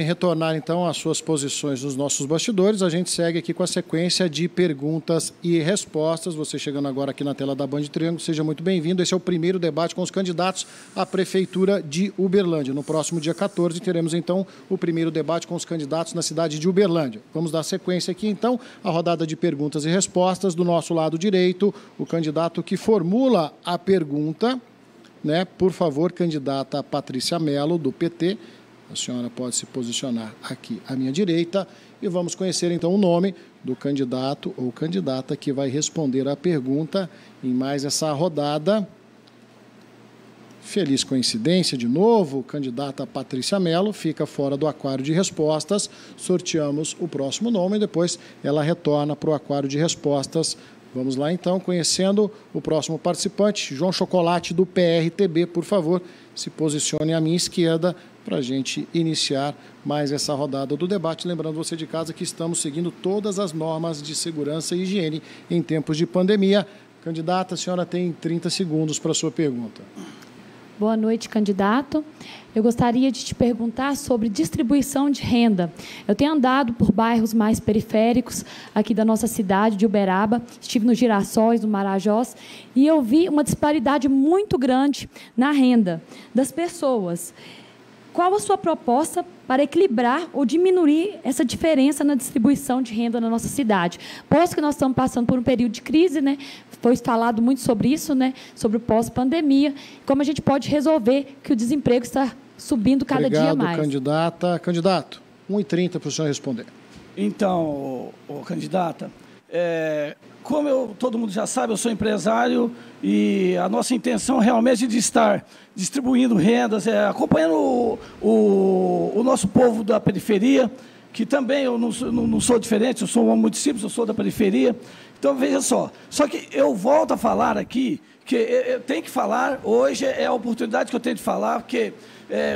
Retornar, então, às suas posições nos nossos bastidores, a gente segue aqui com a sequência de perguntas e respostas. Você chegando agora aqui na tela da Band Triângulo, seja muito bem-vindo. Esse é o primeiro debate com os candidatos à Prefeitura de Uberlândia. No próximo dia 14, teremos, então, o primeiro debate com os candidatos na cidade de Uberlândia. Vamos dar sequência aqui, então, à rodada de perguntas e respostas. Do nosso lado direito, o candidato que formula a pergunta, né? Por favor, candidata Patrícia Mello, do PT. A senhora pode se posicionar aqui à minha direita e vamos conhecer, então, o nome do candidato ou candidata que vai responder a pergunta em mais essa rodada. Feliz coincidência, de novo, candidata Patrícia Mello fica fora do aquário de respostas. Sorteamos o próximo nome e depois ela retorna para o aquário de respostas. Vamos lá, então, conhecendo o próximo participante, João Chocolate, do PRTB. Por favor, se posicione à minha esquerda para a gente iniciar mais essa rodada do debate. Lembrando você de casa que estamos seguindo todas as normas de segurança e higiene em tempos de pandemia. Candidata, a senhora tem 30 segundos para a sua pergunta. Boa noite, candidato. Eu gostaria de te perguntar sobre distribuição de renda. Eu tenho andado por bairros mais periféricos aqui da nossa cidade, de Uberaba, estive nos Girassóis, no Marajós, e eu vi uma disparidade muito grande na renda das pessoas. Qual a sua proposta para equilibrar ou diminuir essa diferença na distribuição de renda na nossa cidade? Posto que nós estamos passando por um período de crise, né? Foi falado muito sobre isso, né? Sobre o pós-pandemia, como a gente pode resolver que o desemprego está subindo cada dia mais. Candidata. Candidato, 1h30 para o senhor responder. Então, candidata, como todo mundo já sabe, eu sou empresário e a nossa intenção realmente é de estar distribuindo rendas, acompanhando o nosso povo da periferia, que também eu não sou diferente, eu sou um homem muito simples, eu sou da periferia. Então, veja só que eu volto a falar aqui, que eu tenho que falar, hoje é a oportunidade que eu tenho de falar, porque,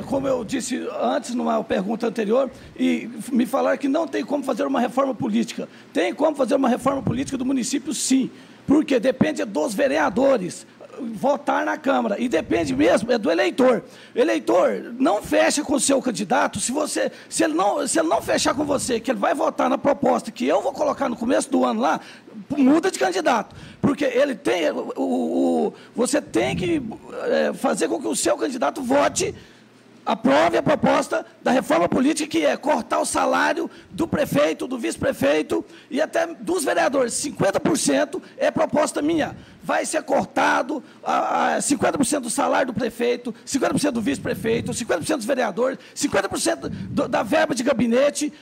como eu disse antes, numa pergunta anterior, e me falaram que não tem como fazer uma reforma política. Tem como fazer uma reforma política do município, sim, porque depende dos vereadores votar na Câmara, e depende mesmo do eleitor. Eleitor não fecha com o seu candidato, se ele não fechar com você, que ele vai votar na proposta que eu vou colocar no começo do ano lá, muda de candidato, porque ele tem, você tem que fazer com que o seu candidato vote, aprove a proposta da reforma política, que é cortar o salário do prefeito, do vice-prefeito e até dos vereadores. 50% é proposta minha. Vai ser cortado 50% do salário do prefeito, 50% do vice-prefeito, 50% dos vereadores, 50% da verba de gabinete,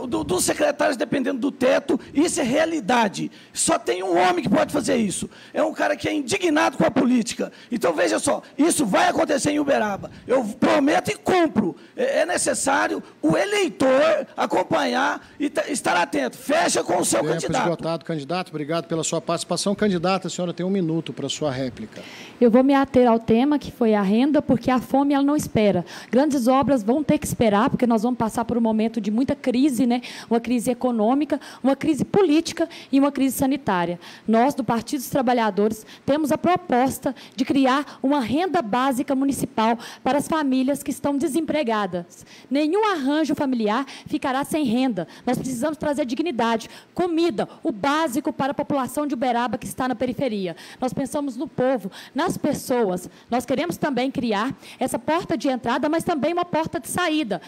dos secretários, dependendo do teto. Isso é realidade. Só tem um homem que pode fazer isso. É um cara que é indignado com a política. Então, veja só, isso vai acontecer em Uberaba. Eu prometo e cumpro. É necessário o eleitor acompanhar e estar atento. Fecha com o seu candidato. Esgotado, candidato. Obrigado pela sua participação. Candidata, a senhora tem 1 minuto para a sua réplica. Eu vou me ater ao tema, que foi a renda, porque a fome ela não espera. Grandes obras vão ter que esperar, porque nós vamos passar por um momento de muita crise, né? Uma crise econômica, uma crise política e uma crise sanitária. Nós, do Partido dos Trabalhadores, temos a proposta de criar uma renda básica municipal para as famílias que estão desempregadas. Nenhum arranjo familiar ficará sem renda. Nós precisamos trazer dignidade, comida, o básico para a população de Uberaba que está na periferia. Nós pensamos no povo, nas pessoas. Nós queremos também criar essa porta de entrada, mas também uma porta de saída.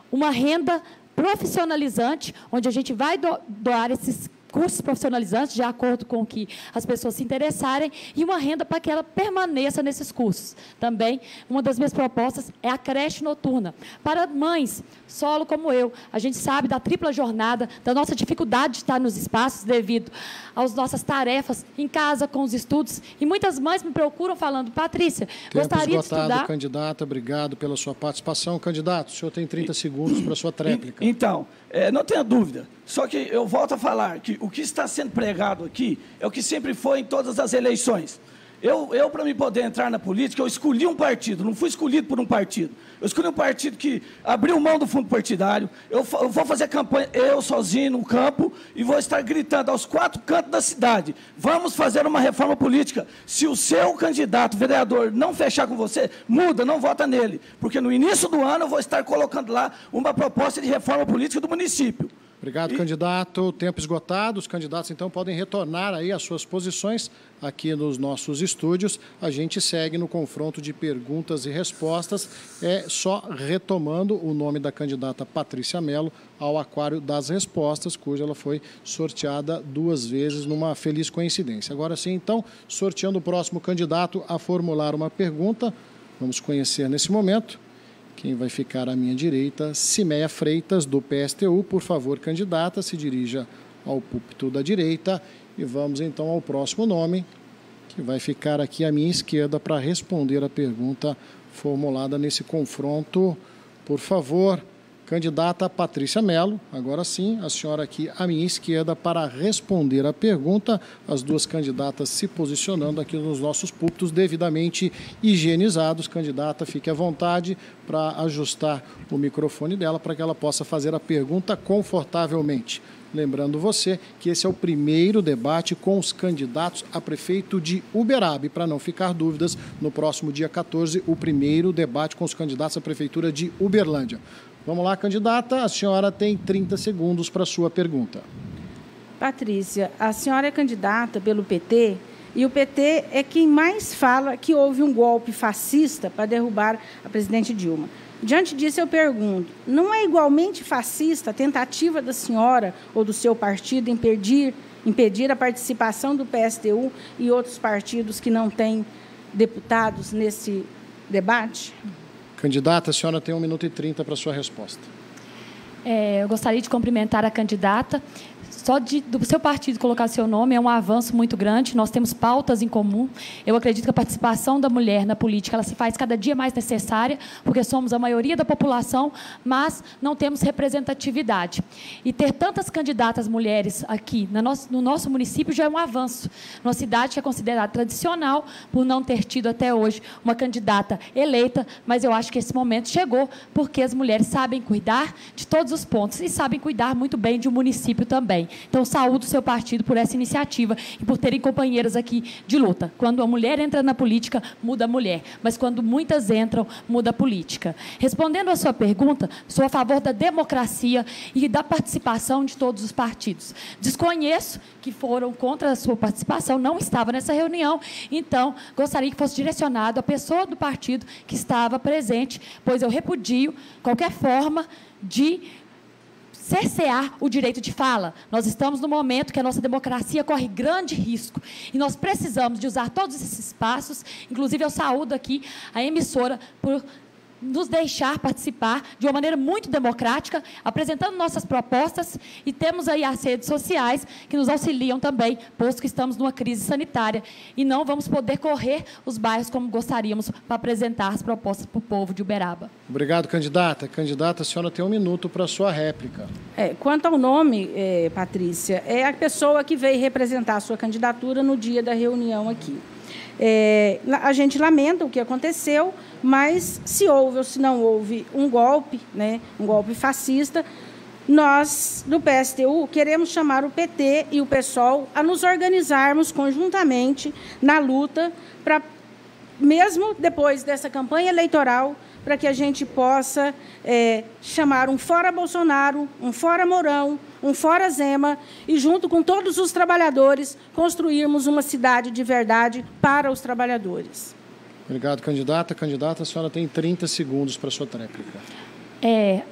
Uma renda profissionalizante, onde a gente vai doar esses cursos profissionalizantes, de acordo com o que as pessoas se interessarem, e uma renda para que ela permaneça nesses cursos. Também, uma das minhas propostas é a creche noturna. Para mães solo como eu, a gente sabe da tripla jornada, da nossa dificuldade de estar nos espaços devido às nossas tarefas em casa, com os estudos, e muitas mães me procuram falando, Patrícia, gostaria de estudar... Candidata, obrigado pela sua participação. Candidato, o senhor tem 30 segundos para a sua tréplica. Então, não tenha dúvida, só que eu volto a falar que o que está sendo pregado aqui é o que sempre foi em todas as eleições. Eu para me poder entrar na política, eu escolhi um partido, não fui escolhido por um partido. Eu escolhi um partido que abriu mão do fundo partidário. Eu vou fazer campanha, eu sozinho, no campo, e vou estar gritando aos 4 cantos da cidade. Vamos fazer uma reforma política. Se o seu candidato, vereador, não fechar com você, muda, não vota nele. Porque no início do ano eu vou estar colocando lá uma proposta de reforma política do município. Obrigado, candidato. Tempo esgotado. Os candidatos, então, podem retornar aí às suas posições aqui nos nossos estúdios. A gente segue no confronto de perguntas e respostas. É só retomando o nome da candidata Patrícia Mello ao aquário das respostas, cuja ela foi sorteada 2 vezes numa feliz coincidência. Agora sim, então, sorteando o próximo candidato a formular uma pergunta. Vamos conhecer nesse momento. Quem vai ficar à minha direita, Cimeia Freitas, do PSTU. Por favor, candidata, se dirija ao púlpito da direita. E vamos, então, ao próximo nome, que vai ficar aqui à minha esquerda para responder a pergunta formulada nesse confronto. Por favor, candidata Patrícia Mello. Agora sim, a senhora aqui à minha esquerda para responder a pergunta. As 2 candidatas se posicionando aqui nos nossos púlpitos devidamente higienizados. Candidata, fique à vontade para ajustar o microfone dela para que ela possa fazer a pergunta confortavelmente. Lembrando você que esse é o primeiro debate com os candidatos a prefeito de Uberaba. E para não ficar dúvidas, no próximo dia 14, o primeiro debate com os candidatos à prefeitura de Uberlândia. Vamos lá, candidata. A senhora tem 30 segundos para a sua pergunta. Patrícia, a senhora é candidata pelo PT e o PT é quem mais fala que houve um golpe fascista para derrubar a presidente Dilma. Diante disso, eu pergunto, não é igualmente fascista a tentativa da senhora ou do seu partido impedir a participação do PSTU e outros partidos que não têm deputados nesse debate? Candidata, a senhora tem 1 minuto e 30 para a sua resposta. Eu gostaria de cumprimentar a candidata. Só do seu partido colocar seu nome é um avanço muito grande. Nós temos pautas em comum. Eu acredito que a participação da mulher na política ela se faz cada dia mais necessária, porque somos a maioria da população, mas não temos representatividade. E ter tantas candidatas mulheres aqui no nosso município já é um avanço. Numa cidade que é considerada tradicional, por não ter tido até hoje uma candidata eleita, mas eu acho que esse momento chegou, porque as mulheres sabem cuidar de todos os pontos e sabem cuidar muito bem de um município também. Então, saúdo o seu partido por essa iniciativa e por terem companheiras aqui de luta. Quando a mulher entra na política, muda a mulher. Mas quando muitas entram, muda a política. Respondendo à sua pergunta, sou a favor da democracia e da participação de todos os partidos. Desconheço que foram contra a sua participação, não estava nessa reunião, então gostaria que fosse direcionado à pessoa do partido que estava presente, pois eu repudio qualquer forma de cercear o direito de fala. Nós estamos no momento que a nossa democracia corre grande risco e nós precisamos de usar todos esses espaços, inclusive eu saúdo aqui a emissora por nos deixar participar de uma maneira muito democrática, apresentando nossas propostas, e temos aí as redes sociais que nos auxiliam também, posto que estamos numa crise sanitária e não vamos poder correr os bairros como gostaríamos para apresentar as propostas para o povo de Uberaba. Obrigado, candidata. Candidata, a senhora tem 1 minuto para a sua réplica. Quanto ao nome, Patrícia, é a pessoa que veio representar a sua candidatura no dia da reunião aqui. A gente lamenta o que aconteceu, mas se houve ou se não houve um golpe, né, um golpe fascista, nós, do PSTU, queremos chamar o PT e o PSOL a nos organizarmos conjuntamente na luta, para, mesmo depois dessa campanha eleitoral, para que a gente possa chamar um fora Bolsonaro, um fora Mourão, um fora Zema, e, junto com todos os trabalhadores, construirmos uma cidade de verdade para os trabalhadores. Obrigado, candidata. Candidata, a senhora tem 30 segundos para a sua réplica.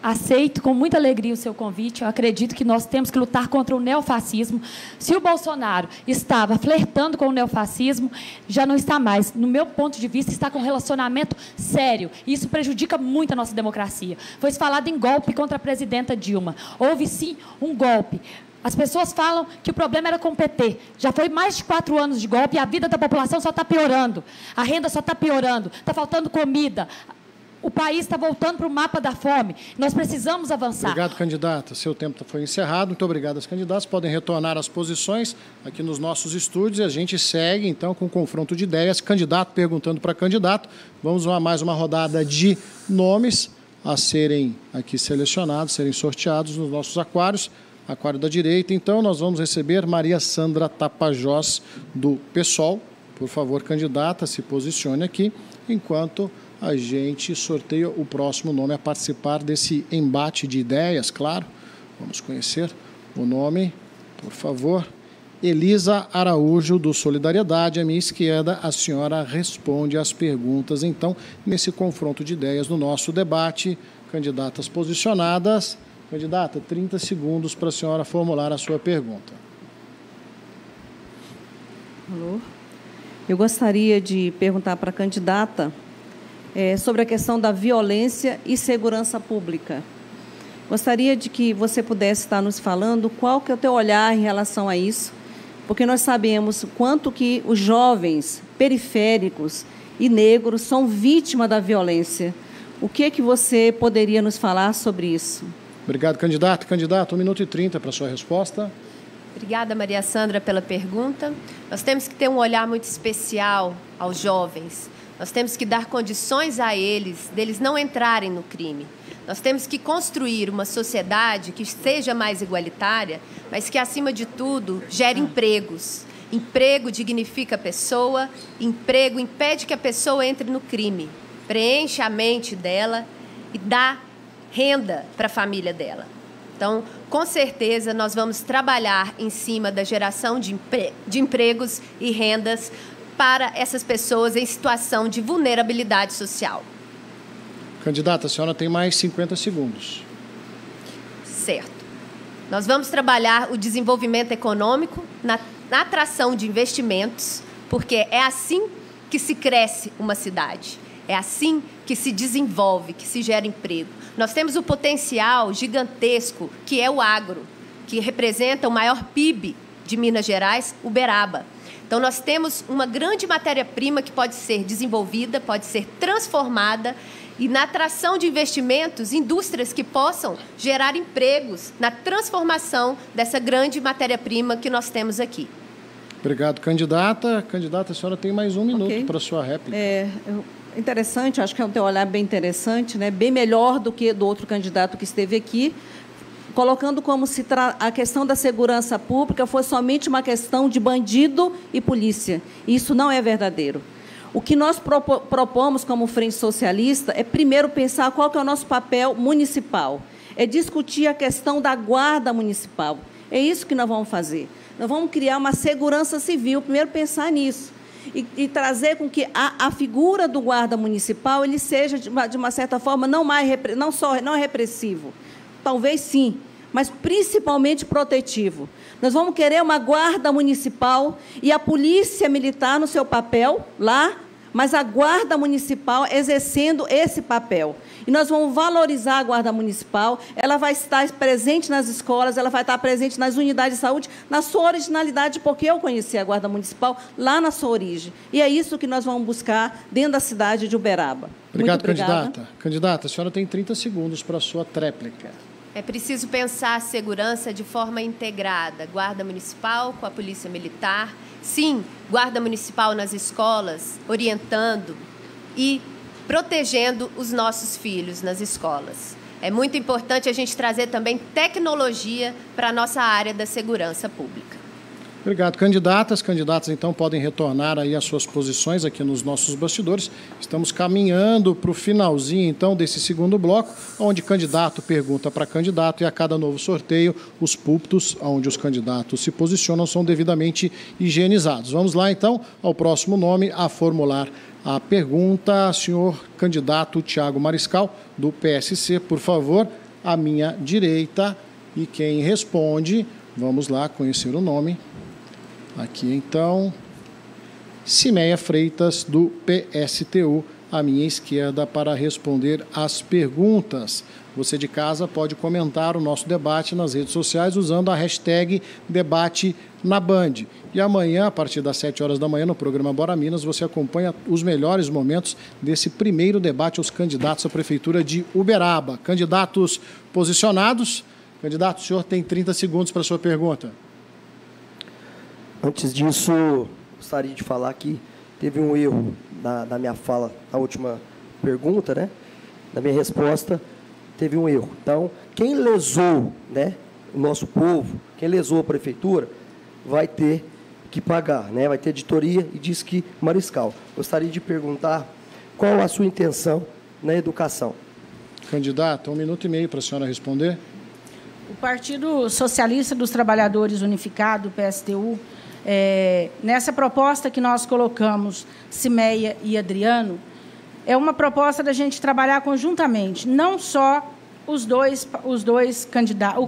Aceito com muita alegria o seu convite. Eu acredito que nós temos que lutar contra o neofascismo. Se o Bolsonaro estava flertando com o neofascismo, já não está mais. No meu ponto de vista, está com um relacionamento sério. E isso prejudica muito a nossa democracia. Foi falado em golpe contra a presidenta Dilma. Houve, sim, um golpe. As pessoas falam que o problema era com o PT. Já foi mais de 4 anos de golpe e a vida da população só está piorando. A renda só está piorando. Está faltando comida. O país está voltando para o mapa da fome. Nós precisamos avançar. Obrigado, candidata. Seu tempo foi encerrado. Muito obrigado aos candidatos. Podem retornar às posições aqui nos nossos estúdios e a gente segue, então, com o confronto de ideias. Candidato perguntando para candidato. Vamos a mais uma rodada de nomes a serem aqui selecionados, serem sorteados nos nossos aquários. Aquário da direita, então, nós vamos receber Maria Sandra Tapajós, do PSOL. Por favor, candidata, se posicione aqui, enquanto a gente sorteia o próximo nome a participar desse embate de ideias, claro. Vamos conhecer o nome, por favor. Elisa Araújo, do Solidariedade. À minha esquerda, a senhora responde às perguntas, então, nesse confronto de ideias no nosso debate. Candidatas posicionadas. Candidata, 30 segundos para a senhora formular a sua pergunta. Alô? Eu gostaria de perguntar para a candidata sobre a questão da violência e segurança pública. Gostaria de que você pudesse estar nos falando qual que é o teu olhar em relação a isso, porque nós sabemos o quanto que os jovens periféricos e negros são vítimas da violência. O que você poderia nos falar sobre isso? Obrigado, candidato. Candidato, 1 minuto e 30 para a sua resposta. Obrigada, Maria Sandra, pela pergunta. Nós temos que ter um olhar muito especial aos jovens. Nós temos que dar condições a eles, deles não entrarem no crime. Nós temos que construir uma sociedade que seja mais igualitária, mas que, acima de tudo, gere empregos. Emprego dignifica a pessoa, emprego impede que a pessoa entre no crime, preenche a mente dela e dá renda para a família dela. Então, com certeza, nós vamos trabalhar em cima da geração de empregos e rendas para essas pessoas em situação de vulnerabilidade social. Candidata, a senhora tem mais 50 segundos. Certo. Nós vamos trabalhar o desenvolvimento econômico na atração de investimentos, porque é assim que se cresce uma cidade. É assim que se desenvolve, que se gera emprego. Nós temos o potencial gigantesco, que é o agro, que representa o maior PIB de Minas Gerais, Uberaba. Então, nós temos uma grande matéria-prima que pode ser desenvolvida, pode ser transformada, e na atração de investimentos, indústrias que possam gerar empregos na transformação dessa grande matéria-prima que nós temos aqui. Obrigado, candidata. Candidata, a senhora tem mais 1 minuto para a sua réplica. Interessante, acho que é um teu olhar bem interessante, né? Bem melhor do que do outro candidato que esteve aqui, colocando como se a questão da segurança pública fosse somente uma questão de bandido e polícia. Isso não é verdadeiro. O que nós propomos como Frente Socialista é, primeiro, pensar qual que é o nosso papel municipal, é discutir a questão da guarda municipal. É isso que nós vamos fazer. Nós vamos criar uma segurança civil, primeiro pensar nisso. E trazer com que a figura do guarda municipal ele seja, de uma certa forma, não repressivo. Talvez sim, mas principalmente protetivo. Nós vamos querer uma guarda municipal e a polícia militar no seu papel lá, mas a guarda municipal exercendo esse papel. E nós vamos valorizar a guarda municipal, ela vai estar presente nas escolas, ela vai estar presente nas unidades de saúde, na sua originalidade, porque eu conheci a guarda municipal lá na sua origem. E é isso que nós vamos buscar dentro da cidade de Uberaba. Obrigado, candidata. Candidata, a senhora tem 30 segundos para a sua tréplica. É preciso pensar a segurança de forma integrada, guarda municipal com a polícia militar, sim, guarda municipal nas escolas, orientando e protegendo os nossos filhos nas escolas. É muito importante a gente trazer também tecnologia para a nossa área da segurança pública. Obrigado, candidatas. Candidatos, então, podem retornar aí às suas posições aqui nos nossos bastidores. Estamos caminhando para o finalzinho, então, desse segundo bloco, onde candidato pergunta para candidato e a cada novo sorteio, os púlpitos onde os candidatos se posicionam são devidamente higienizados. Vamos lá, então, ao próximo nome a formular a pergunta. Senhor candidato Tiago Mariscal, do PSC, por favor, à minha direita. E quem responde, vamos lá conhecer o nome. Aqui, então, Cimeia Freitas, do PSTU, à minha esquerda, para responder às perguntas. Você de casa pode comentar o nosso debate nas redes sociais usando a hashtag Debate na Band. E amanhã, a partir das 7 horas da manhã, no programa Bora Minas, você acompanha os melhores momentos desse primeiro debate aos candidatos à Prefeitura de Uberaba. Candidatos posicionados. Candidato, o senhor tem 30 segundos para a sua pergunta. Antes disso, gostaria de falar que teve um erro na minha fala, na última pergunta, né? Na minha resposta, teve um erro. Então, quem lesou, né, o nosso povo, quem lesou a Prefeitura, vai ter que pagar, né? Vai ter editoria e diz que Mariscal. Gostaria de perguntar qual a sua intenção na educação. Candidato, 1 minuto e meio para a senhora responder. O Partido Socialista dos Trabalhadores Unificado, PSTU, nessa proposta que nós colocamos, Cimeia e Adriano, é uma proposta da gente trabalhar conjuntamente, não só os dois candidatos,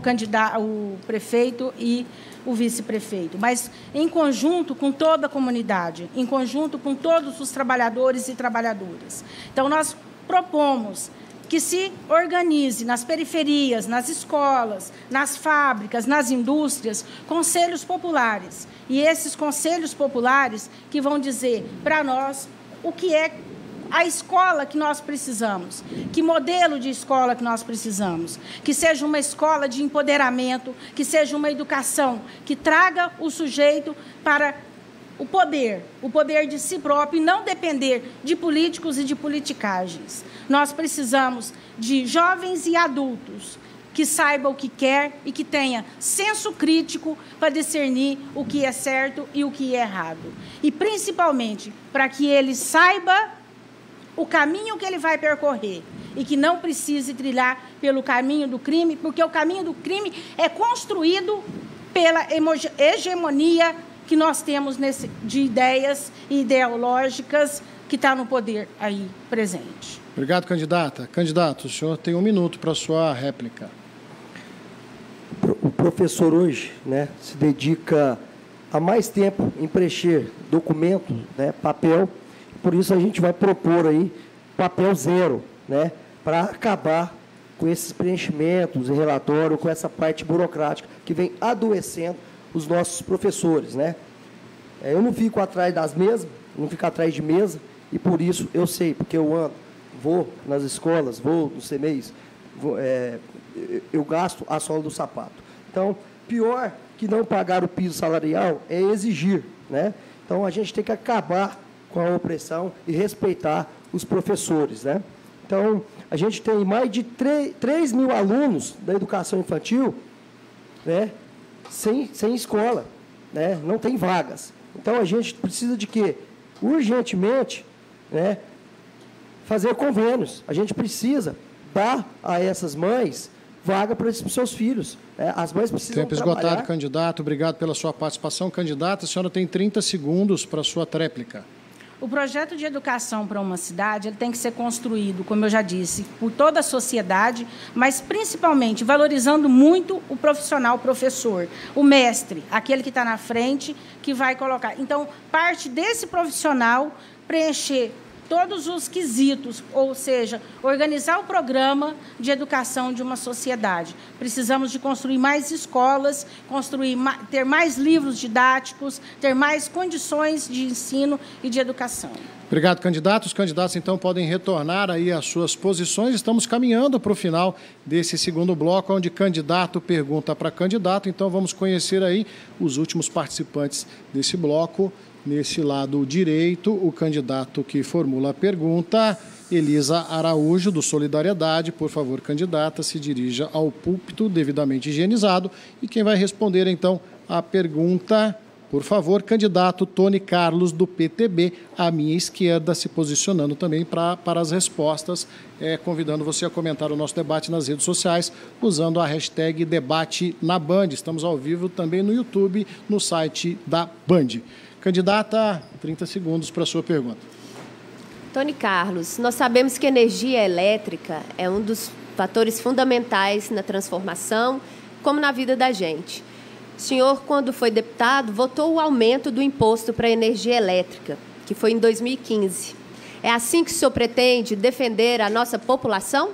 o prefeito e o vice-prefeito, mas em conjunto com toda a comunidade, em conjunto com todos os trabalhadores e trabalhadoras. Então, nós propomos que se organize nas periferias, nas escolas, nas fábricas, nas indústrias, conselhos populares. E esses conselhos populares que vão dizer para nós o que é a escola que nós precisamos, que modelo de escola que nós precisamos, que seja uma escola de empoderamento, que seja uma educação que traga o sujeito para o poder de si próprio e não depender de políticos e de politicagens. Nós precisamos de jovens e adultos que saibam o que quer e que tenha senso crítico para discernir o que é certo e o que é errado. E, principalmente, para que ele saiba o caminho que ele vai percorrer e que não precise trilhar pelo caminho do crime, porque o caminho do crime é construído pela hegemonia que nós temos de ideias ideológicas que está no poder aí presente. Obrigado, candidata. Candidato, o senhor tem 1 minuto para a sua réplica. O professor hoje, né, se dedica a mais tempo em preencher documentos, né, papel. Por isso a gente vai propor aí papel zero, né, para acabar com esses preenchimentos em relatório, com essa parte burocrática que vem adoecendo os nossos professores, né? Eu não fico atrás das mesas, não fico atrás de mesa, e por isso eu sei, porque eu ando, vou nas escolas, vou nos CMEs, eu gasto a sola do sapato. Então, pior que não pagar o piso salarial é exigir, né? Então, a gente tem que acabar com a opressão e respeitar os professores, né? Então, a gente tem mais de 3 mil alunos da educação infantil, né, sem escola, né? Não tem vagas. Então, a gente precisa de quê? Urgentemente, né, fazer convênios. A gente precisa dar a essas mães vaga para esses seus filhos. As mães precisam Tempo trabalhar. esgotado, candidato. Obrigado pela sua participação. Candidata, a senhora tem 30 segundos para a sua tréplica. O projeto de educação para uma cidade ele tem que ser construído, como eu já disse, por toda a sociedade, mas principalmente valorizando muito o profissional, o professor, o mestre, aquele que está na frente, que vai colocar. Então, parte desse profissional preencher todos os quesitos, ou seja, organizar o programa de educação de uma sociedade. Precisamos de construir mais escolas, ter mais livros didáticos, ter mais condições de ensino e de educação. Obrigado, candidato. Os candidatos, então, podem retornar aí às suas posições. Estamos caminhando para o final desse segundo bloco, onde candidato pergunta para candidato. Então, vamos conhecer aí os últimos participantes desse bloco. Nesse lado direito, o candidato que formula a pergunta, Elisa Araújo, do Solidariedade. Por favor, candidata, se dirija ao púlpito devidamente higienizado. E quem vai responder, então, a pergunta, por favor, candidato Tony Carlos, do PTB, à minha esquerda, se posicionando também para as respostas, convidando você a comentar o nosso debate nas redes sociais, usando a hashtag Debate na Band. Estamos ao vivo também no YouTube, no site da Band. Candidata, 30 segundos para a sua pergunta. Tony Carlos, nós sabemos que a energia elétrica é um dos fatores fundamentais na transformação, como na vida da gente. O senhor, quando foi deputado, votou o aumento do imposto para a energia elétrica, que foi em 2015. É assim que o senhor pretende defender a nossa população?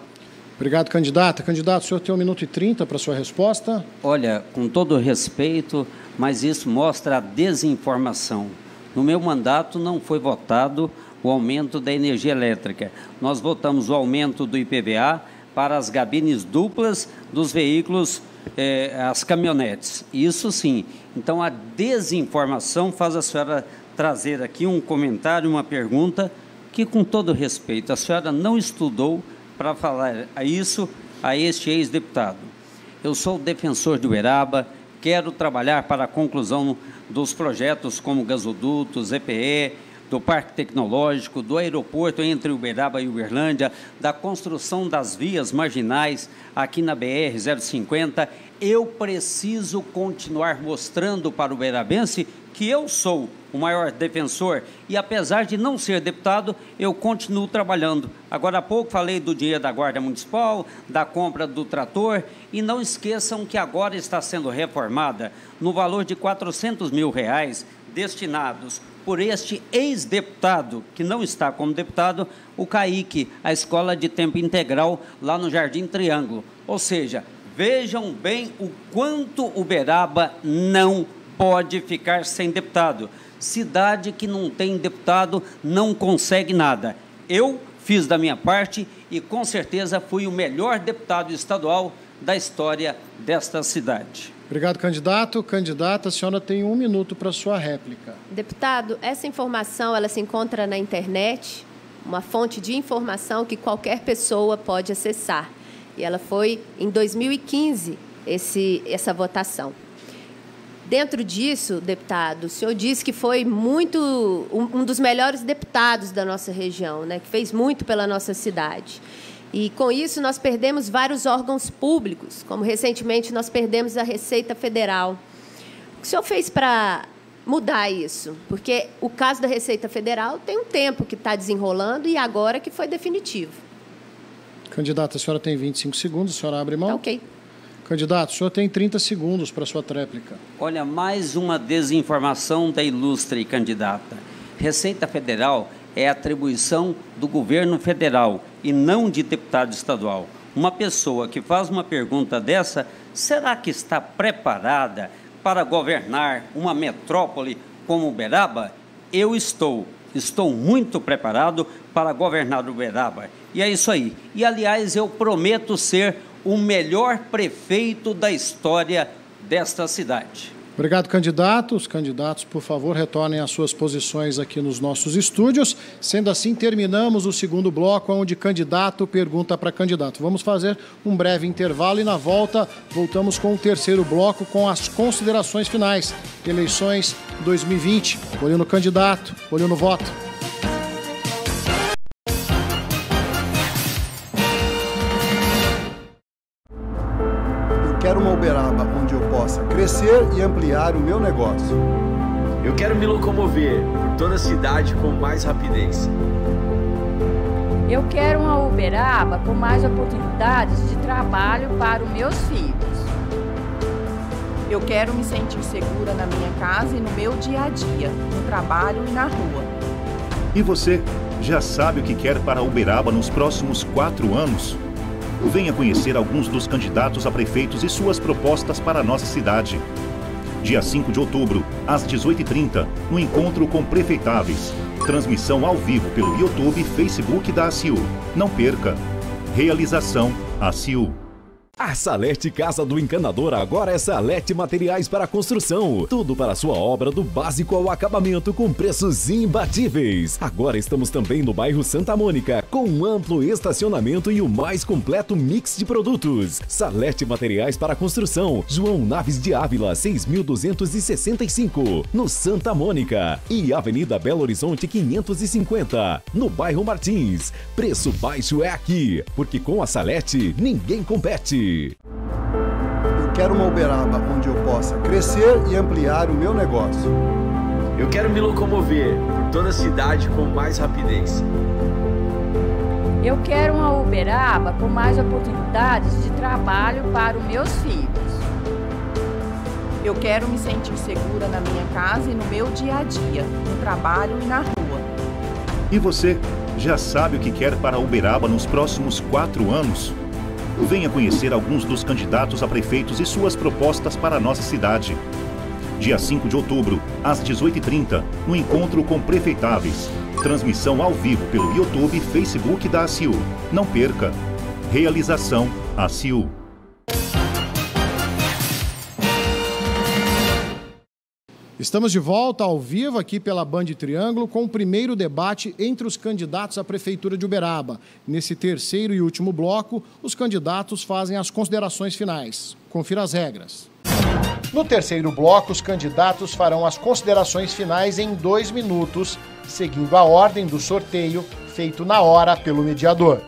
Obrigado, candidata. Candidato, o senhor tem 1 minuto e 30 para a sua resposta. Olha, com todo respeito, mas isso mostra a desinformação. No meu mandato não foi votado o aumento da energia elétrica. Nós votamos o aumento do IPVA para as cabines duplas dos veículos, as caminhonetes. Isso sim. Então, a desinformação faz a senhora trazer aqui um comentário, uma pergunta, que, com todo respeito, a senhora não estudou para falar isso a este ex-deputado. Eu sou defensor de Uberaba, quero trabalhar para a conclusão dos projetos como gasodutos, EPE, do Parque Tecnológico, do aeroporto entre Uberaba e Uberlândia, da construção das vias marginais aqui na BR-050. Eu preciso continuar mostrando para o uberabense que eu sou o maior defensor e, apesar de não ser deputado, eu continuo trabalhando. Agora há pouco falei do dinheiro da Guarda Municipal, da compra do trator, e não esqueçam que agora está sendo reformada no valor de R$400 mil destinados por este ex-deputado, que não está como deputado, o CAIC, a Escola de Tempo Integral, lá no Jardim Triângulo. Ou seja, vejam bem o quanto Uberaba não pode ficar sem deputado. Cidade que não tem deputado não consegue nada. Eu fiz da minha parte e, com certeza, fui o melhor deputado estadual da história desta cidade. Obrigado, candidato. Candidata, a senhora tem 1 minuto para a sua réplica. Deputado, essa informação ela se encontra na internet, uma fonte de informação que qualquer pessoa pode acessar. E ela foi em 2015, essa votação. Dentro disso, deputado, o senhor disse que foi um dos melhores deputados da nossa região, né, que fez muito pela nossa cidade. E, com isso, nós perdemos vários órgãos públicos, como recentemente nós perdemos a Receita Federal. O que o senhor fez para mudar isso? Porque o caso da Receita Federal tem um tempo que está desenrolando e agora que foi definitivo. Candidata, a senhora tem 25 segundos, a senhora abre mão? Tá, ok. Candidato, o senhor tem 30 segundos para a sua tréplica. Olha, mais uma desinformação da ilustre candidata. Receita Federal é atribuição do governo federal e não de deputado estadual. Uma pessoa que faz uma pergunta dessa, será que está preparada para governar uma metrópole como Uberaba? Eu estou muito preparado para governar Uberaba. E é isso aí. E, aliás, eu prometo ser o melhor prefeito da história desta cidade. Obrigado, candidato. Os candidatos, por favor, retornem às suas posições aqui nos nossos estúdios. Sendo assim, terminamos o segundo bloco, onde candidato pergunta para candidato. Vamos fazer um breve intervalo e, na volta, voltamos com o terceiro bloco com as considerações finais. Eleições 2020. Olho no candidato, olho no voto. Quero uma Uberaba onde eu possa crescer e ampliar o meu negócio. Eu quero me locomover por toda a cidade com mais rapidez. Eu quero uma Uberaba com mais oportunidades de trabalho para os meus filhos. Eu quero me sentir segura na minha casa e no meu dia a dia, no trabalho e na rua. E você, já sabe o que quer para Uberaba nos próximos 4 anos? Venha conhecer alguns dos candidatos a prefeitos e suas propostas para a nossa cidade. Dia 5 de outubro, às 18h30, no encontro com prefeitáveis. Transmissão ao vivo pelo YouTube e Facebook da ACIU. Não perca. Realização ACIU. A Salete Casa do Encanador agora é Salete Materiais para Construção. Tudo para a sua obra, do básico ao acabamento, com preços imbatíveis. Agora estamos também no bairro Santa Mônica, com um amplo estacionamento e o mais completo mix de produtos. Salete Materiais para Construção, João Naves de Ávila, 6.265, no Santa Mônica. E Avenida Belo Horizonte, 550, no bairro Martins. Preço baixo é aqui, porque com a Salete ninguém compete. Eu quero uma Uberaba onde eu possa crescer e ampliar o meu negócio. Eu quero me locomover por toda a cidade com mais rapidez. Eu quero uma Uberaba com mais oportunidades de trabalho para os meus filhos. Eu quero me sentir segura na minha casa e no meu dia a dia, no trabalho e na rua. E você, Já sabe o que quer para Uberaba nos próximos 4 anos? Venha conhecer alguns dos candidatos a prefeitos e suas propostas para a nossa cidade. Dia 5 de outubro, às 18h30, no encontro com prefeitáveis. Transmissão ao vivo pelo YouTube e Facebook da ACIU. Não perca. Realização ACIU. Estamos de volta ao vivo aqui pela Band Triângulo com o primeiro debate entre os candidatos à Prefeitura de Uberaba. Nesse terceiro e último bloco, os candidatos fazem as considerações finais. Confira as regras. No terceiro bloco, os candidatos farão as considerações finais em 2 minutos, seguindo a ordem do sorteio feito na hora pelo mediador.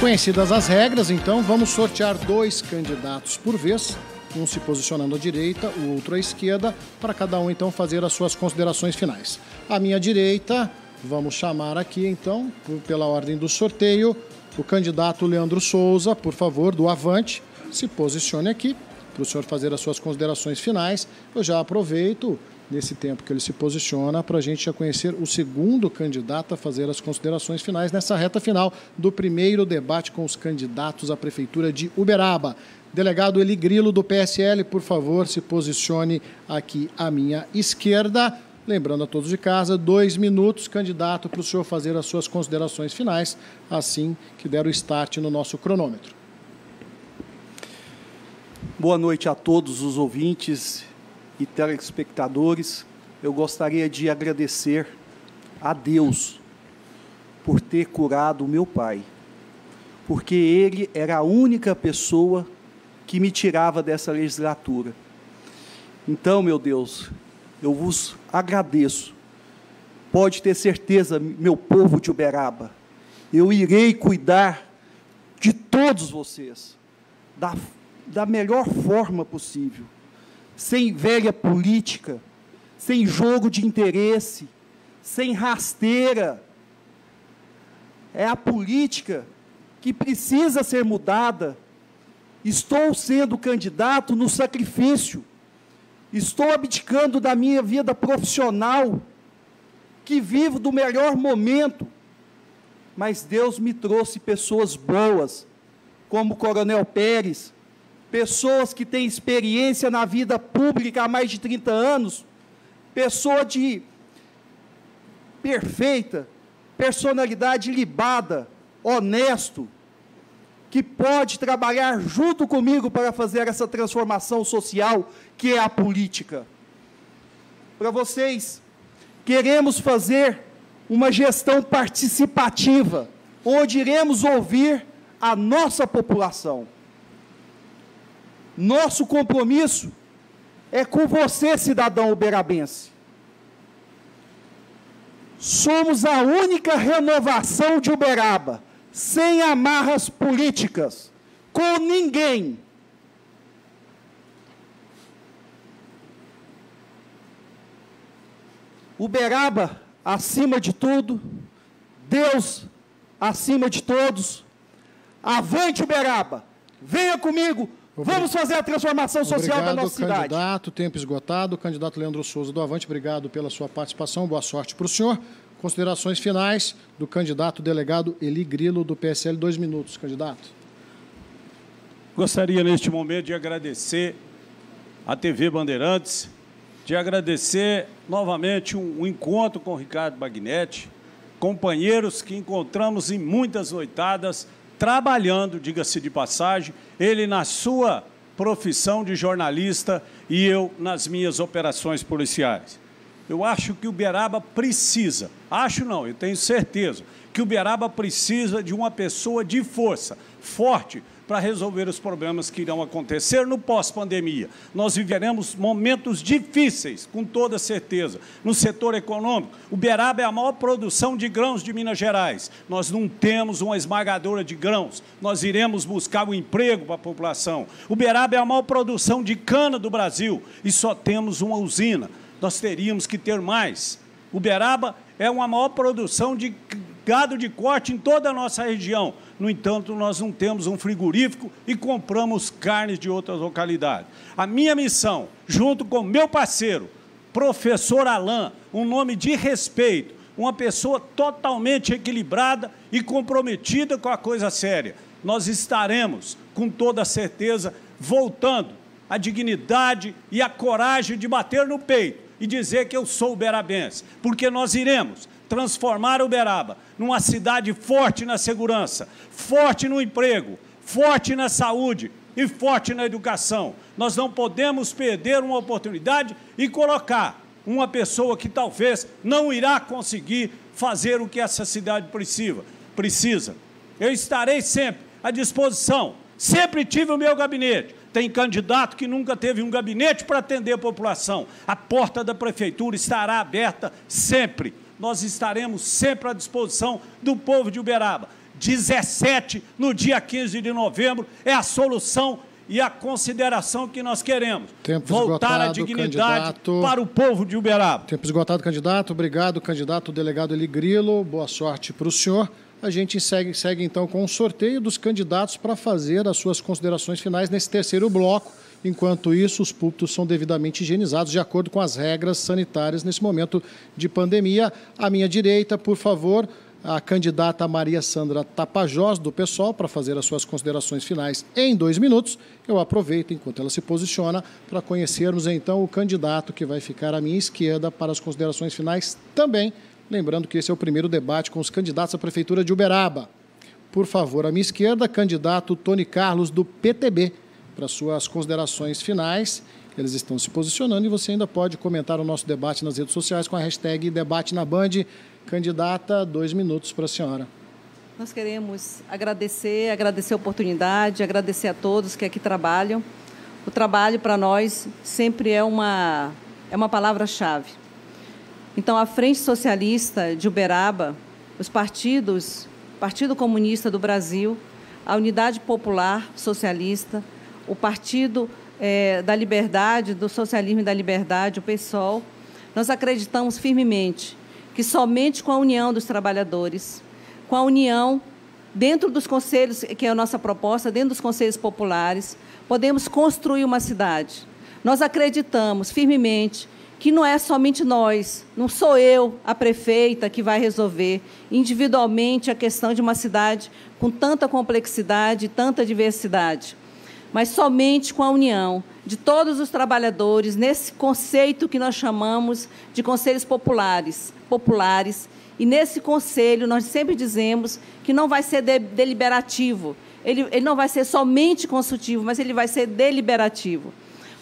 Conhecidas as regras, então, vamos sortear 2 candidatos por vez, um se posicionando à direita, o outro à esquerda, para cada um, então, fazer as suas considerações finais. À minha direita, vamos chamar aqui, então, pela ordem do sorteio, o candidato Leandro Souza, por favor, do Avante, se posicione aqui para o senhor fazer as suas considerações finais. Eu já aproveito, nesse tempo que ele se posiciona, para a gente já conhecer o segundo candidato a fazer as considerações finais nessa reta final do primeiro debate com os candidatos à Prefeitura de Uberaba. Delegado Eli Grilo, do PSL, por favor, se posicione aqui à minha esquerda. Lembrando a todos de casa, 2 minutos, candidato, para o senhor fazer as suas considerações finais, assim que der o start no nosso cronômetro. Boa noite a todos os ouvintes e telespectadores. Eu gostaria de agradecer a Deus por ter curado o meu pai, porque ele era a única pessoa que me tirava dessa legislatura. Então, meu Deus, eu vos agradeço. Pode ter certeza, meu povo de Uberaba, eu irei cuidar de todos vocês da melhor forma possível, sem velha política, sem jogo de interesse, sem rasteira. É a política que precisa ser mudada. Estou sendo candidato no sacrifício. Estou abdicando da minha vida profissional, que vivo do melhor momento. Mas Deus me trouxe pessoas boas, como o Coronel Pérez, pessoas que têm experiência na vida pública há mais de 30 anos, pessoa de perfeita personalidade libada, honesto, que pode trabalhar junto comigo para fazer essa transformação social que é a política. Para vocês, queremos fazer uma gestão participativa, onde iremos ouvir a nossa população. Nosso compromisso é com você, cidadão uberabense. Somos a única renovação de Uberaba, sem amarras políticas, com ninguém. Uberaba, acima de tudo, Deus acima de todos. Avante, Uberaba! Venha comigo! Vamos fazer a transformação social da nossa cidade. Obrigado, candidato. Tempo esgotado. Candidato Leandro Souza, do Avante, obrigado pela sua participação. Boa sorte para o senhor. Considerações finais do candidato delegado Eli Grilo, do PSL. 2 minutos, candidato. Gostaria, neste momento, de agradecer à TV Bandeirantes, de agradecer novamente um encontro com o Ricardo Bagnetti, companheiros que encontramos em muitas noitadas, trabalhando, diga-se de passagem, ele na sua profissão de jornalista e eu nas minhas operações policiais. Eu acho que Uberaba precisa, acho não, eu tenho certeza, que Uberaba precisa de uma pessoa de força, forte, para resolver os problemas que irão acontecer no pós-pandemia. Nós viveremos momentos difíceis, com toda certeza. No setor econômico, Uberaba é a maior produção de grãos de Minas Gerais. Nós não temos uma esmagadora de grãos. Nós iremos buscar um emprego para a população. Uberaba é a maior produção de cana do Brasil e só temos uma usina. Nós teríamos que ter mais. Uberaba é uma maior produção de gado de corte em toda a nossa região. No entanto, nós não temos um frigorífico e compramos carnes de outras localidades. A minha missão, junto com meu parceiro, professor Alain, um nome de respeito, uma pessoa totalmente equilibrada e comprometida com a coisa séria, nós estaremos, com toda certeza, voltando à dignidade e à coragem de bater no peito e dizer que eu sou uberabense, porque nós iremos transformar Uberaba numa cidade forte na segurança, forte no emprego, forte na saúde e forte na educação. Nós não podemos perder uma oportunidade e colocar uma pessoa que talvez não irá conseguir fazer o que essa cidade precisa. Eu estarei sempre à disposição, sempre tive o meu gabinete. Tem candidato que nunca teve um gabinete para atender a população. A porta da prefeitura estará aberta sempre. Nós estaremos sempre à disposição do povo de Uberaba. 17, no dia 15 de novembro, é a solução e a consideração que nós queremos. Tempo voltar esgotado, à dignidade candidato. Para o povo de Uberaba. Tempo esgotado, candidato. Obrigado, candidato delegado Eli Grilo. Boa sorte para o senhor. A gente segue então com o sorteio dos candidatos para fazer as suas considerações finais nesse terceiro bloco. Enquanto isso, os púlpitos são devidamente higienizados de acordo com as regras sanitárias nesse momento de pandemia. À minha direita, por favor, a candidata Maria Sandra Tapajós, do PSOL, para fazer as suas considerações finais em 2 minutos. Eu aproveito, enquanto ela se posiciona, para conhecermos então o candidato que vai ficar à minha esquerda para as considerações finais também. Lembrando que esse é o primeiro debate com os candidatos à Prefeitura de Uberaba. Por favor, à minha esquerda, candidato Tony Carlos, do PTB, para suas considerações finais. Eles estão se posicionando e você ainda pode comentar o nosso debate nas redes sociais com a hashtag Debate na Band. Candidata, 2 minutos para a senhora. Nós queremos agradecer a oportunidade, agradecer a todos que aqui trabalham. O trabalho, para nós, sempre é uma palavra-chave. Então, a Frente Socialista de Uberaba, os partidos, Partido Comunista do Brasil, a Unidade Popular Socialista, o Partido da Liberdade, do Socialismo e da Liberdade, o PSOL, nós acreditamos firmemente que somente com a união dos trabalhadores, com a união dentro dos conselhos, que é a nossa proposta, dentro dos conselhos populares, podemos construir uma cidade. Nós acreditamos firmemente que não é somente nós, não sou eu, a prefeita, que vai resolver individualmente a questão de uma cidade com tanta complexidade e tanta diversidade, mas somente com a união de todos os trabalhadores nesse conceito que nós chamamos de conselhos populares. E nesse conselho nós sempre dizemos que não vai ser deliberativo, ele não vai ser somente consultivo, mas ele vai ser deliberativo.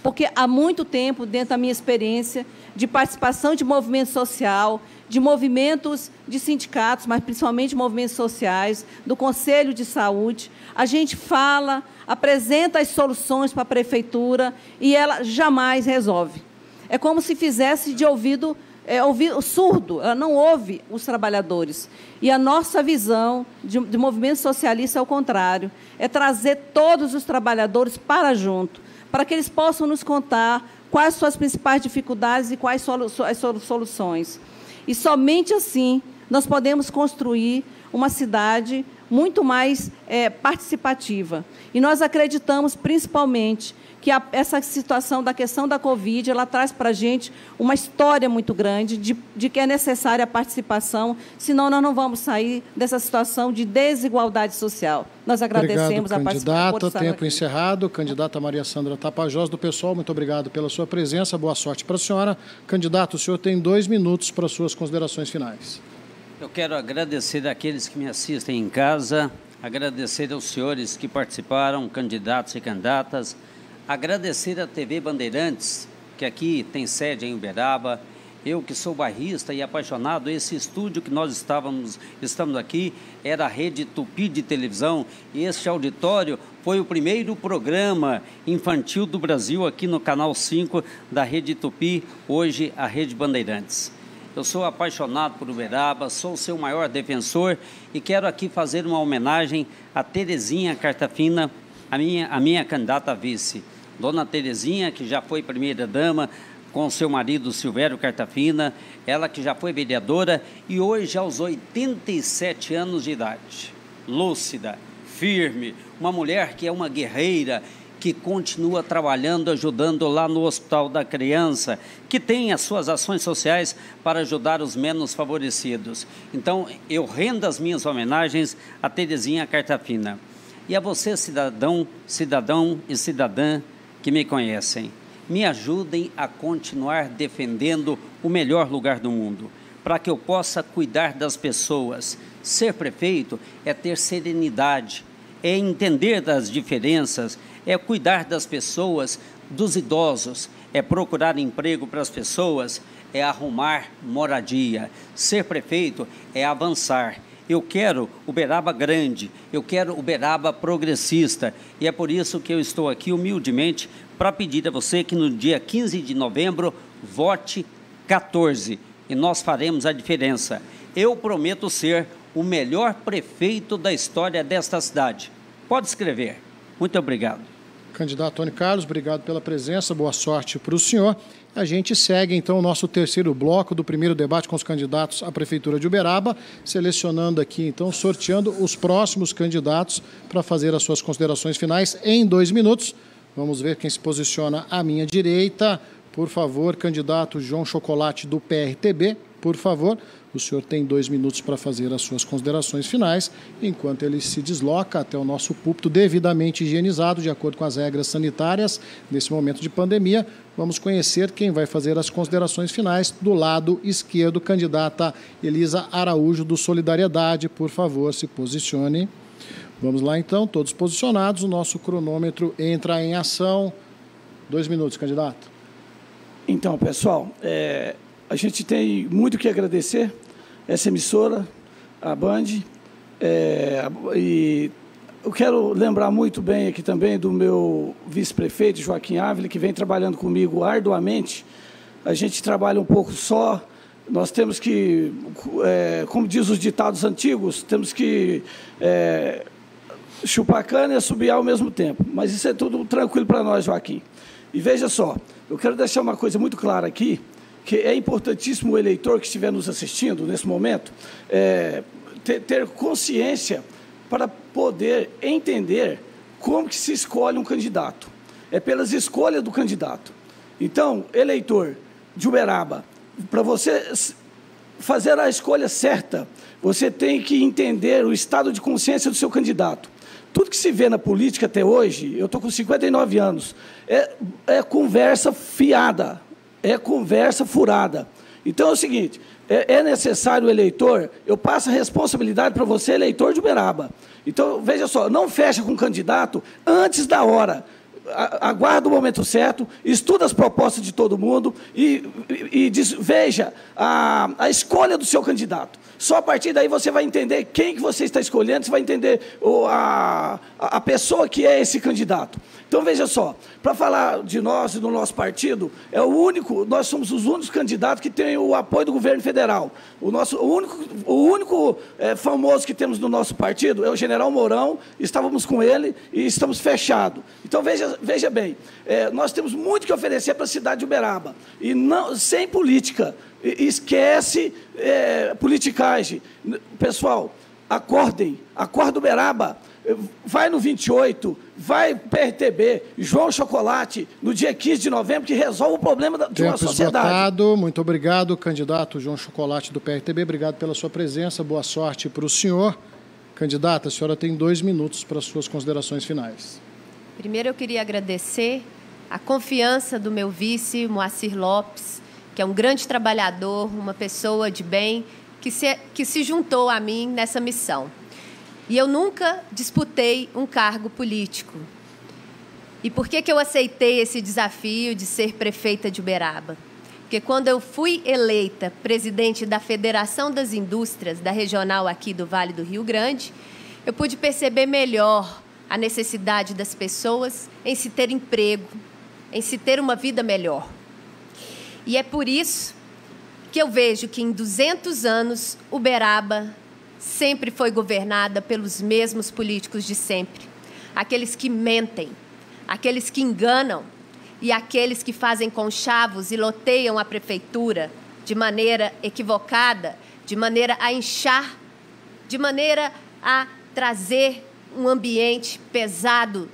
Porque há muito tempo, dentro da minha experiência de participação de movimento social, de movimentos de sindicatos, mas principalmente movimentos sociais, do Conselho de Saúde, a gente fala, apresenta as soluções para a prefeitura e ela jamais resolve. É como se fizesse de ouvido surdo, ela não ouve os trabalhadores. E a nossa visão de movimento socialista é o contrário, é trazer todos os trabalhadores para junto, para que eles possam nos contar quais são as principais dificuldades e quais são as soluções. E somente assim nós podemos construir uma cidade muito mais participativa. E nós acreditamos, principalmente, que essa situação da questão da Covid, ela traz para a gente uma história muito grande de que é necessária a participação, senão nós não vamos sair dessa situação de desigualdade social. Nós agradecemos a participação. Candidata, tempo encerrado. Candidata Maria Sandra Tapajós, do PSOL, muito obrigado pela sua presença. Boa sorte para a senhora. Candidato, o senhor tem 2 minutos para suas considerações finais. Eu quero agradecer àqueles que me assistem em casa, agradecer aos senhores que participaram, candidatos e candidatas, agradecer à TV Bandeirantes, que aqui tem sede em Uberaba. Eu, que sou bairrista e apaixonado, esse estúdio que nós estamos aqui era a Rede Tupi de televisão, e este auditório foi o primeiro programa infantil do Brasil aqui no Canal 5 da Rede Tupi, hoje a Rede Bandeirantes. Eu sou apaixonado por Uberaba, sou o seu maior defensor e quero aqui fazer uma homenagem a Terezinha Cartafina, a minha candidata a vice. Dona Terezinha, que já foi primeira-dama, com seu marido Silvério Cartafina, ela que já foi vereadora e hoje aos 87 anos de idade. Lúcida, firme, uma mulher que é uma guerreira, que continua trabalhando, ajudando lá no Hospital da Criança, que tem as suas ações sociais para ajudar os menos favorecidos. Então, eu rendo as minhas homenagens a Terezinha Cartafina. E a você, cidadão e cidadã que me conhecem, me ajudem a continuar defendendo o melhor lugar do mundo, para que eu possa cuidar das pessoas. Ser prefeito é ter serenidade, é entender das diferenças, é cuidar das pessoas, dos idosos, é procurar emprego para as pessoas, é arrumar moradia. Ser prefeito é avançar. Eu quero Uberaba grande, eu quero Uberaba progressista, e é por isso que eu estou aqui humildemente para pedir a você que no dia 15 de novembro vote 14 e nós faremos a diferença. Eu prometo ser o melhor prefeito da história desta cidade. Pode escrever. Muito obrigado. Candidato Tony Carlos, obrigado pela presença, boa sorte para o senhor. A gente segue, então, o nosso terceiro bloco do primeiro debate com os candidatos à Prefeitura de Uberaba, selecionando aqui, então, sorteando os próximos candidatos para fazer as suas considerações finais em 2 minutos. Vamos ver quem se posiciona à minha direita. Por favor, candidato João Chocolate, do PRTB, por favor. O senhor tem 2 minutos para fazer as suas considerações finais, enquanto ele se desloca até o nosso púlpito devidamente higienizado, de acordo com as regras sanitárias, nesse momento de pandemia. Vamos conhecer quem vai fazer as considerações finais. Do lado esquerdo, candidata Elisa Araújo, do Solidariedade. Por favor, se posicione. Vamos lá, então, todos posicionados. O nosso cronômetro entra em ação. 2 minutos, candidato. Então, pessoal, a gente tem muito que agradecer essa emissora, a Band, e eu quero lembrar muito bem aqui também do meu vice-prefeito, Joaquim Ávila, que vem trabalhando comigo arduamente. A gente trabalha um pouco só, nós temos que, como diz os ditados antigos, temos que chupar cana e assobiar ao mesmo tempo. Mas isso é tudo tranquilo para nós, Joaquim. E veja só, eu quero deixar uma coisa muito clara aqui, que é importantíssimo o eleitor que estiver nos assistindo nesse momento ter consciência para poder entender como que se escolhe um candidato. É pelas escolhas do candidato. Então, eleitor de Uberaba, para você fazer a escolha certa, você tem que entender o estado de consciência do seu candidato. Tudo que se vê na política até hoje, eu estou com 59 anos, é conversa fiada, é conversa furada. Então é o seguinte, é necessário o eleitor, eu passo a responsabilidade para você, eleitor de Uberaba. Então, veja só, não fecha com o candidato antes da hora. Aguarda o momento certo, estuda as propostas de todo mundo e veja a escolha do seu candidato. Só a partir daí você vai entender quem que você está escolhendo, você vai entender a pessoa que é esse candidato. Então, veja só, para falar de nós e do nosso partido, nós somos os únicos candidatos que têm o apoio do governo federal. O único famoso que temos no nosso partido é o general Mourão, estávamos com ele e estamos fechados. Então, veja bem, nós temos muito que oferecer para a cidade de Uberaba, e não, sem política. Esquece politicagem. Pessoal, acordem, acorda Uberaba, vai no 28, vai PRTB, João Chocolate, no dia 15 de novembro, que resolve o problema de uma sociedade. Esgotado. Muito obrigado, candidato João Chocolate do PRTB, obrigado pela sua presença, boa sorte para o senhor. Candidata, a senhora tem 2 minutos para as suas considerações finais. Primeiro eu queria agradecer a confiança do meu vice, Moacir Lopes, que é um grande trabalhador, uma pessoa de bem, que se juntou a mim nessa missão. E eu nunca disputei um cargo político. E por que eu aceitei esse desafio de ser prefeita de Uberaba? Porque quando eu fui eleita presidente da Federação das Indústrias, da regional aqui do Vale do Rio Grande, eu pude perceber melhor a necessidade das pessoas em se ter emprego, em se ter uma vida melhor. E é por isso que eu vejo que em 200 anos, Uberaba sempre foi governada pelos mesmos políticos de sempre. Aqueles que mentem, aqueles que enganam, e aqueles que fazem conchavos e loteiam a prefeitura de maneira equivocada, de maneira a inchar, de maneira a trazer um ambiente pesado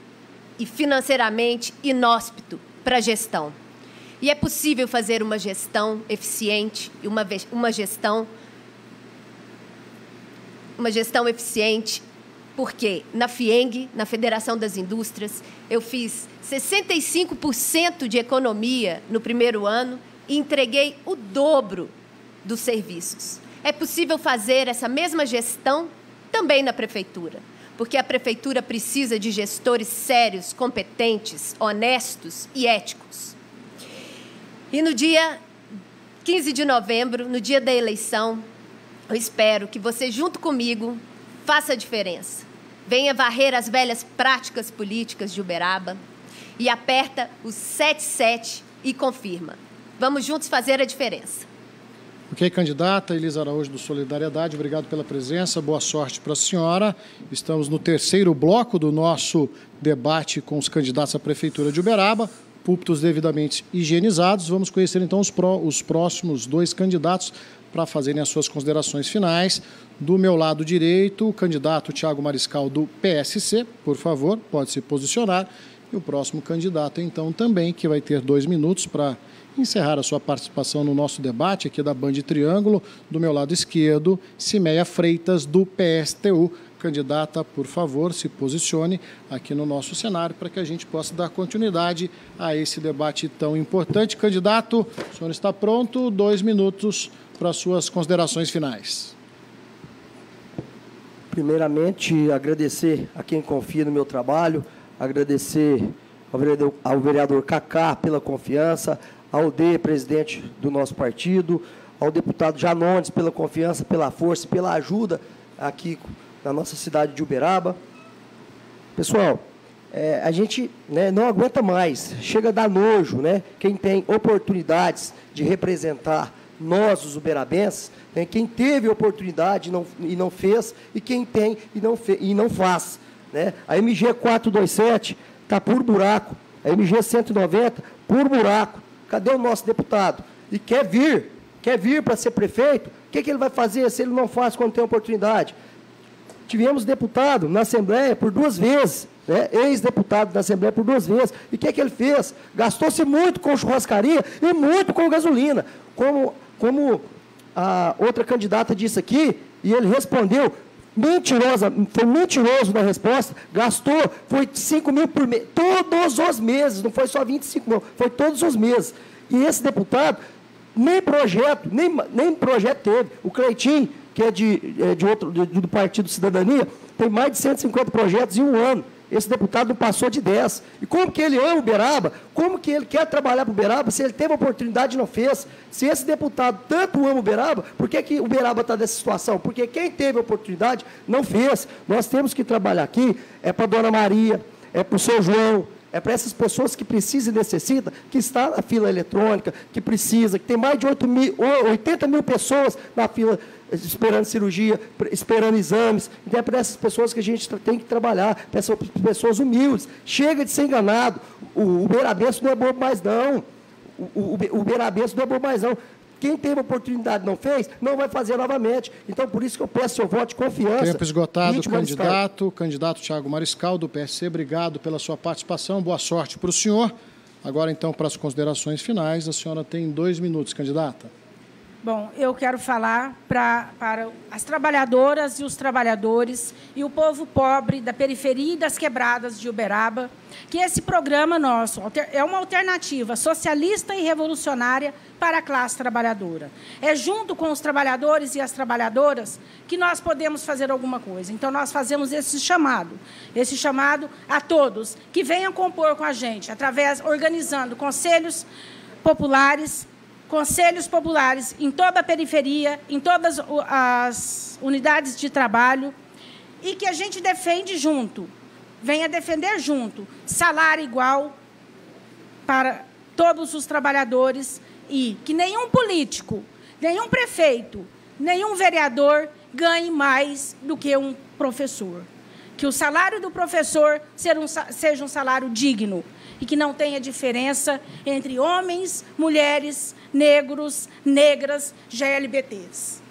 e financeiramente inóspito para a gestão. E é possível fazer uma gestão eficiente e uma gestão eficiente, porque na FIENG, na Federação das Indústrias, eu fiz 65% de economia no primeiro ano e entreguei o dobro dos serviços. É possível fazer essa mesma gestão também na prefeitura, porque a prefeitura precisa de gestores sérios, competentes, honestos e éticos. E no dia 15 de novembro, no dia da eleição, eu espero que você, junto comigo, faça a diferença. Venha varrer as velhas práticas políticas de Uberaba e aperta o 77 e confirma. Vamos juntos fazer a diferença. Ok, candidata Elisa Araújo do Solidariedade, obrigado pela presença, boa sorte para a senhora. Estamos no terceiro bloco do nosso debate com os candidatos à Prefeitura de Uberaba, púlpitos devidamente higienizados. Vamos conhecer então os próximos dois candidatos para fazerem as suas considerações finais. Do meu lado direito, o candidato Thiago Mariscal do PSC, por favor, pode se posicionar. E o próximo candidato, então, também, que vai ter 2 minutos para encerrar a sua participação no nosso debate aqui da Band Triângulo. Do meu lado esquerdo, Cimeia Freitas, do PSTU. Candidata, por favor, se posicione aqui no nosso cenário para que a gente possa dar continuidade a esse debate tão importante. Candidato, o senhor está pronto? 2 minutos para as suas considerações finais. Primeiramente, agradecer a quem confia no meu trabalho, agradecer ao vereador Cacá pela confiança, ao D, presidente do nosso partido, ao deputado Janones pela confiança, pela força, pela ajuda aqui na nossa cidade de Uberaba. Pessoal, a gente não aguenta mais, chega a dar nojo, quem tem oportunidades de representar nós, os uberabenses, quem teve oportunidade e não fez, e quem tem e não faz. A MG 427 está por buraco, a MG 190 por buraco. Cadê o nosso deputado? E quer vir para ser prefeito, o que ele vai fazer se ele não faz quando tem oportunidade? Tivemos deputado na Assembleia por 2 vezes, ex-deputado da Assembleia por 2 vezes, e o que ele fez? Gastou-se muito com churrascaria e muito com gasolina, como a outra candidata disse aqui, e ele respondeu, foi mentiroso na resposta, gastou, foi 5 mil por mês, todos os meses, não foi só 25 mil, foi todos os meses. E esse deputado, nem projeto teve. O Cleitinho, que é do Partido Cidadania, tem mais de 150 projetos em 1 ano. Esse deputado não passou de 10. E como que ele ama Uberaba? Como que ele quer trabalhar para Uberaba se ele teve a oportunidade e não fez? Se esse deputado tanto ama Uberaba, por que Uberaba está nessa situação? Porque quem teve a oportunidade não fez. Nós temos que trabalhar aqui, é para a Dona Maria, é para o seu João, é para essas pessoas que precisam e necessitam, que está na fila eletrônica, que precisa, que tem mais de 80 mil pessoas na fila esperando cirurgia, esperando exames. Então é para essas pessoas que a gente tem que trabalhar, para essas pessoas humildes. Chega de ser enganado. O uberabense não é bobo mais, não. O uberabense não é bobo mais, não. Quem teve oportunidade e não fez, não vai fazer novamente. Então, por isso que eu peço seu voto de confiança. Tempo esgotado, candidato Thiago Mariscal, do PSC, obrigado pela sua participação, boa sorte para o senhor. Agora, então, para as considerações finais, a senhora tem 2 minutos, candidata. Bom, eu quero falar para as trabalhadoras e os trabalhadores e o povo pobre da periferia e das quebradas de Uberaba, que esse programa nosso é uma alternativa socialista e revolucionária para a classe trabalhadora. É junto com os trabalhadores e as trabalhadoras que nós podemos fazer alguma coisa. Então, nós fazemos esse chamado a todos que venham compor com a gente, organizando conselhos populares em toda a periferia, em todas as unidades de trabalho, e que a gente defende junto, venha defender junto, salário igual para todos os trabalhadores e que nenhum político, nenhum prefeito, nenhum vereador ganhe mais do que um professor. Que o salário do professor seja um salário digno e que não tenha diferença entre homens, mulheres, negros, negras, GLBTs.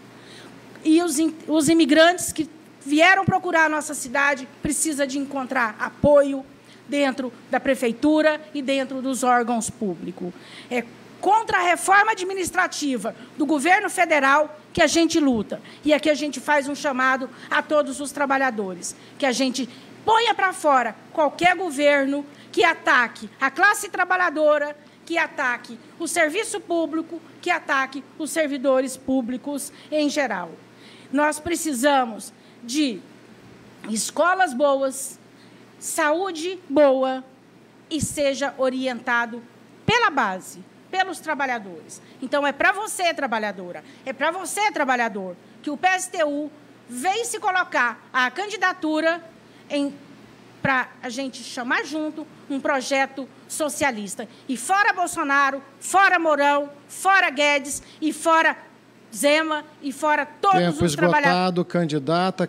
E os imigrantes que vieram procurar a nossa cidade precisam de encontrar apoio dentro da prefeitura e dentro dos órgãos públicos. É contra a reforma administrativa do governo federal que a gente luta. E aqui a gente faz um chamado a todos os trabalhadores, que a gente ponha para fora qualquer governo que ataque a classe trabalhadora, que ataque o serviço público, que ataque os servidores públicos em geral. Nós precisamos de escolas boas, saúde boa e seja orientado pela base, pelos trabalhadores. Então, é para você, trabalhadora, é para você, trabalhador, que o PSTU veio se colocar a candidatura para a gente chamar junto um projeto socialista. E fora Bolsonaro, fora Mourão, fora Guedes e fora Zema e fora todos os trabalhadores.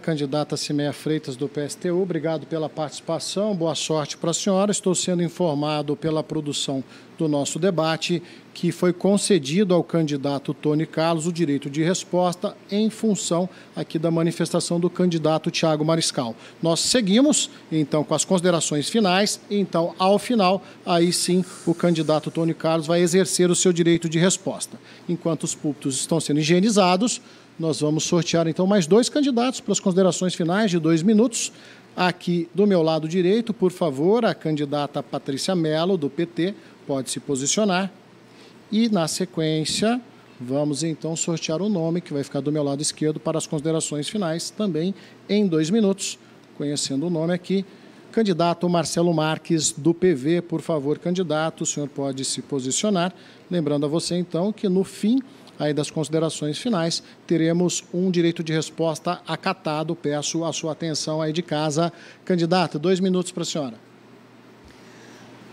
Candidata Cimeia Freitas, do PSTU, obrigado pela participação, boa sorte para a senhora. Estou sendo informado pela produção do nosso debate que foi concedido ao candidato Tony Carlos o direito de resposta em função aqui da manifestação do candidato Thiago Mariscal. Nós seguimos, então, com as considerações finais, então, ao final, aí sim, o candidato Tony Carlos vai exercer o seu direito de resposta. Enquanto os púlpitos estão sendo higienizados, nós vamos sortear, então, mais 2 candidatos para as considerações finais de 2 minutos. Aqui do meu lado direito, por favor, a candidata Patrícia Mello, do PT, pode se posicionar. E, na sequência, vamos, então, sortear o nome que vai ficar do meu lado esquerdo para as considerações finais, também em 2 minutos. Conhecendo o nome aqui, candidato Marcelo Marques, do PV. Por favor, candidato, o senhor pode se posicionar. Lembrando a você, então, que no fim aí das considerações finais, teremos um direito de resposta acatado. Peço a sua atenção aí de casa. Candidata, 2 minutos para a senhora.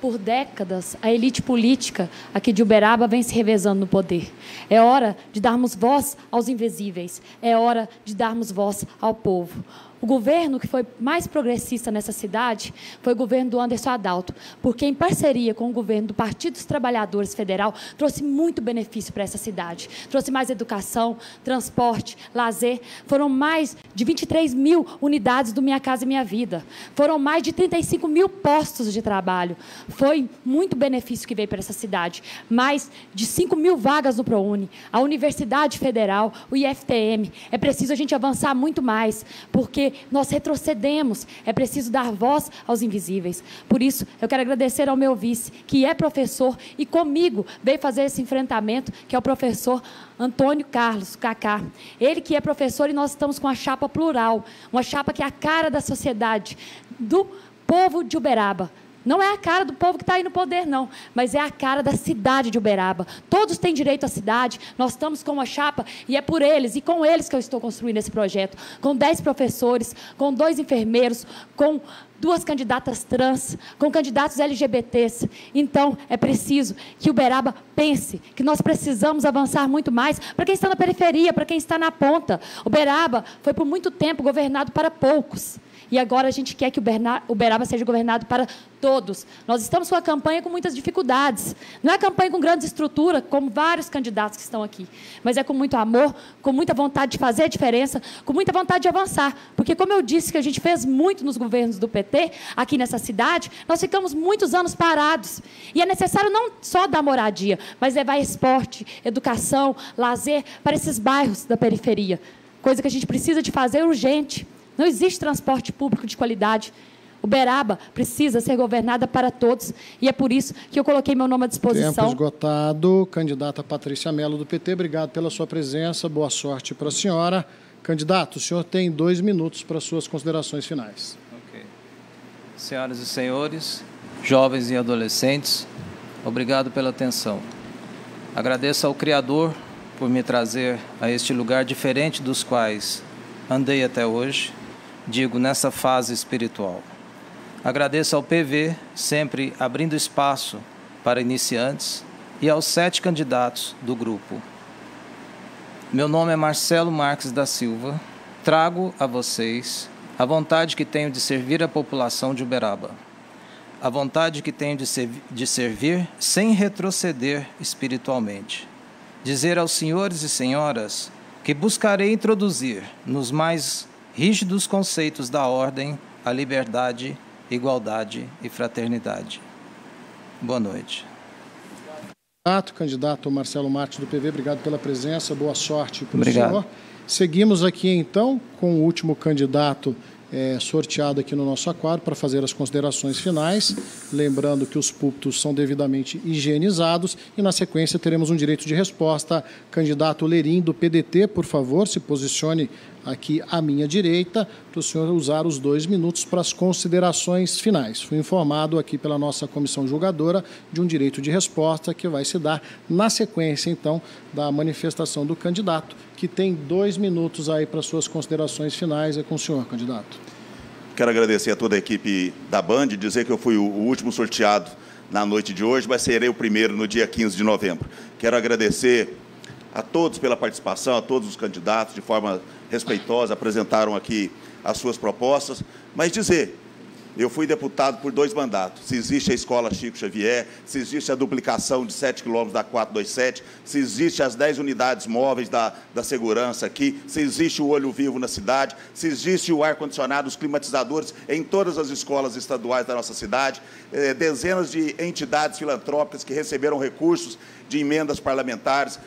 Por décadas, a elite política aqui de Uberaba vem se revezando no poder. É hora de darmos voz aos invisíveis. É hora de darmos voz ao povo. O governo que foi mais progressista nessa cidade foi o governo do Anderson Adalto, porque em parceria com o governo do Partido dos Trabalhadores Federal, trouxe muito benefício para essa cidade. Trouxe mais educação, transporte, lazer. Foram mais de 23 mil unidades do Minha Casa e Minha Vida. Foram mais de 35 mil postos de trabalho. Foi muito benefício que veio para essa cidade. Mais de 5 mil vagas no ProUni, a Universidade Federal, o IFTM. É preciso a gente avançar muito mais, porque nós retrocedemos, é preciso dar voz aos invisíveis. Por isso, eu quero agradecer ao meu vice, que é professor e comigo veio fazer esse enfrentamento, que é o professor Antônio Carlos, Cacá. Ele que é professor e nós estamos com a chapa plural, uma chapa que é a cara da sociedade, do povo de Uberaba. Não é a cara do povo que está aí no poder, não, mas é a cara da cidade de Uberaba. Todos têm direito à cidade, nós estamos com uma chapa e é por eles e com eles que eu estou construindo esse projeto. Com 10 professores, com 2 enfermeiros, com 2 candidatas trans, com candidatos LGBTs. Então, é preciso que Uberaba pense que nós precisamos avançar muito mais para quem está na periferia, para quem está na ponta. Uberaba foi por muito tempo governado para poucos. E agora a gente quer que Uberaba seja governado para todos. Nós estamos com a campanha com muitas dificuldades. Não é campanha com grandes estruturas, como vários candidatos que estão aqui. Mas é com muito amor, com muita vontade de fazer a diferença, com muita vontade de avançar. Porque, como eu disse, que a gente fez muito nos governos do PT, aqui nessa cidade, nós ficamos muitos anos parados. E é necessário não só dar moradia, mas levar esporte, educação, lazer para esses bairros da periferia. Coisa que a gente precisa de fazer urgente. Não existe transporte público de qualidade. Uberaba precisa ser governada para todos. E é por isso que eu coloquei meu nome à disposição. Tempo esgotado. Candidata Patrícia Mello, do PT, obrigado pela sua presença. Boa sorte para a senhora. Candidato, o senhor tem 2 minutos para suas considerações finais. Ok. Senhoras e senhores, jovens e adolescentes, obrigado pela atenção. Agradeço ao Criador por me trazer a este lugar diferente dos quais andei até hoje, digo, nessa fase espiritual. Agradeço ao PV, sempre abrindo espaço para iniciantes, e aos 7 candidatos do grupo. Meu nome é Marcelo Marques da Silva. Trago a vocês a vontade que tenho de servir a população de Uberaba. a vontade que tenho de servir sem retroceder espiritualmente. Dizer aos senhores e senhoras que buscarei introduzir nos mais rígidos conceitos da ordem a liberdade, igualdade e fraternidade. Boa noite. Candidato Marcelo Marques do PV, obrigado pela presença, boa sorte para o senhor. Seguimos aqui então com o último candidato sorteado aqui no nosso aquário para fazer as considerações finais, lembrando que os púlpitos são devidamente higienizados e na sequência teremos um direito de resposta. Candidato Lerim do PDT, por favor, se posicione aqui à minha direita para o senhor usar os 2 minutos para as considerações finais. Fui informado aqui pela nossa comissão julgadora de um direito de resposta que vai se dar na sequência então da manifestação do candidato, que tem 2 minutos aí para suas considerações finais. É com o senhor, candidato. Quero agradecer a toda a equipe da Band, dizer que eu fui o último sorteado na noite de hoje, mas serei o primeiro no dia 15 de novembro. Quero agradecer a todos pela participação, a todos os candidatos, de forma respeitosa, apresentaram aqui as suas propostas, mas dizer, eu fui deputado por 2 mandatos. Se existe a Escola Chico Xavier, se existe a duplicação de 7 quilômetros da 427, se existe as 10 unidades móveis da segurança aqui, se existe o olho vivo na cidade, se existe o ar-condicionado, os climatizadores em todas as escolas estaduais da nossa cidade, dezenas de entidades filantrópicas que receberam recursos de emendas parlamentares,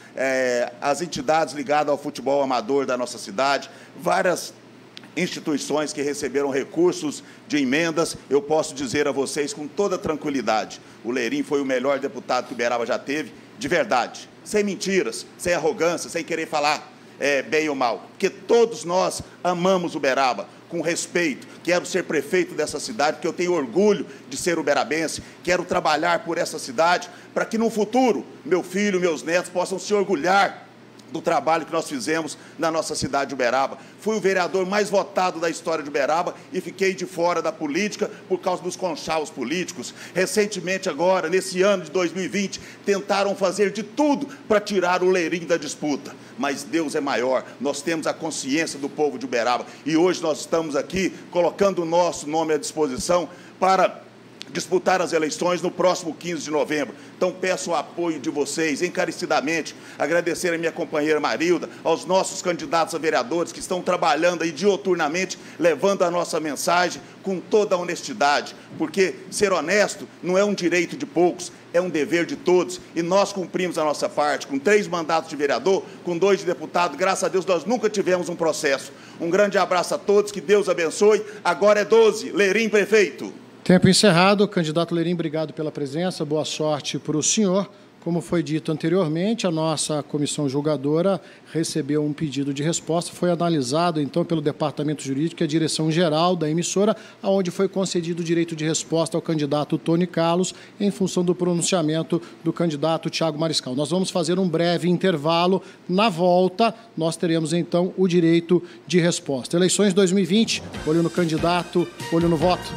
as entidades ligadas ao futebol amador da nossa cidade, várias instituições que receberam recursos de emendas. Eu posso dizer a vocês com toda tranquilidade, o Lerim foi o melhor deputado que Uberaba já teve, de verdade, sem mentiras, sem arrogância, sem querer falar bem ou mal, porque todos nós amamos Uberaba, com respeito. Quero ser prefeito dessa cidade, porque eu tenho orgulho de ser uberabense, quero trabalhar por essa cidade, para que no futuro, meu filho, meus netos possam se orgulhar do trabalho que nós fizemos na nossa cidade de Uberaba. Fui o vereador mais votado da história de Uberaba e fiquei de fora da política por causa dos conchavos políticos. Recentemente, agora, nesse ano de 2020, tentaram fazer de tudo para tirar o Lerim da disputa. Mas Deus é maior, nós temos a consciência do povo de Uberaba e hoje nós estamos aqui colocando o nosso nome à disposição para disputar as eleições no próximo 15 de novembro. Então, peço o apoio de vocês, encarecidamente, agradecer a minha companheira Marilda, aos nossos candidatos a vereadores que estão trabalhando aí dioturnamente, levando a nossa mensagem com toda a honestidade, porque ser honesto não é um direito de poucos, é um dever de todos, e nós cumprimos a nossa parte, com 3 mandatos de vereador, com 2 de deputado, graças a Deus nós nunca tivemos um processo. Um grande abraço a todos, que Deus abençoe. Agora é 12, Lerim prefeito. Tempo encerrado. Candidato Lerim, obrigado pela presença, boa sorte para o senhor. Como foi dito anteriormente, a nossa comissão julgadora recebeu um pedido de resposta, foi analisado então pelo Departamento Jurídico e a direção-geral da emissora, onde foi concedido o direito de resposta ao candidato Tony Carlos, em função do pronunciamento do candidato Thiago Mariscal. Nós vamos fazer um breve intervalo. Na volta, nós teremos então o direito de resposta. Eleições 2020, olho no candidato, olho no voto.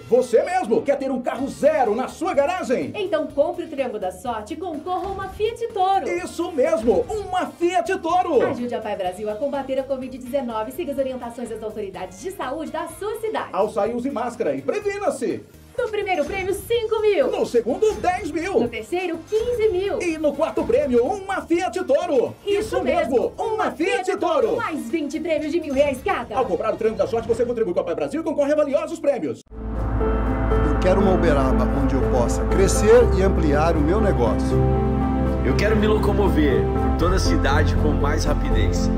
Você mesmo quer ter um carro zero na sua garagem? Então compre o Triângulo da Sorte e concorra a uma Fiat Toro. Isso mesmo, uma Fiat Toro. Ajude a Pai Brasil a combater a Covid-19 e siga as orientações das autoridades de saúde da sua cidade. Ao sair, use máscara e previna-se. No primeiro prêmio, 5 mil. No segundo, 10 mil. No terceiro, 15 mil. E no quarto prêmio, uma Fiat Toro. Isso mesmo, uma Fiat Toro. Mais 20 prêmios de R$1.000 cada. Ao comprar o Triângulo da Sorte, você contribui com a Pai Brasil e concorre a valiosos prêmios. Eu quero uma Uberaba onde eu possa crescer e ampliar o meu negócio. Eu quero me locomover por toda a cidade com mais rapidez.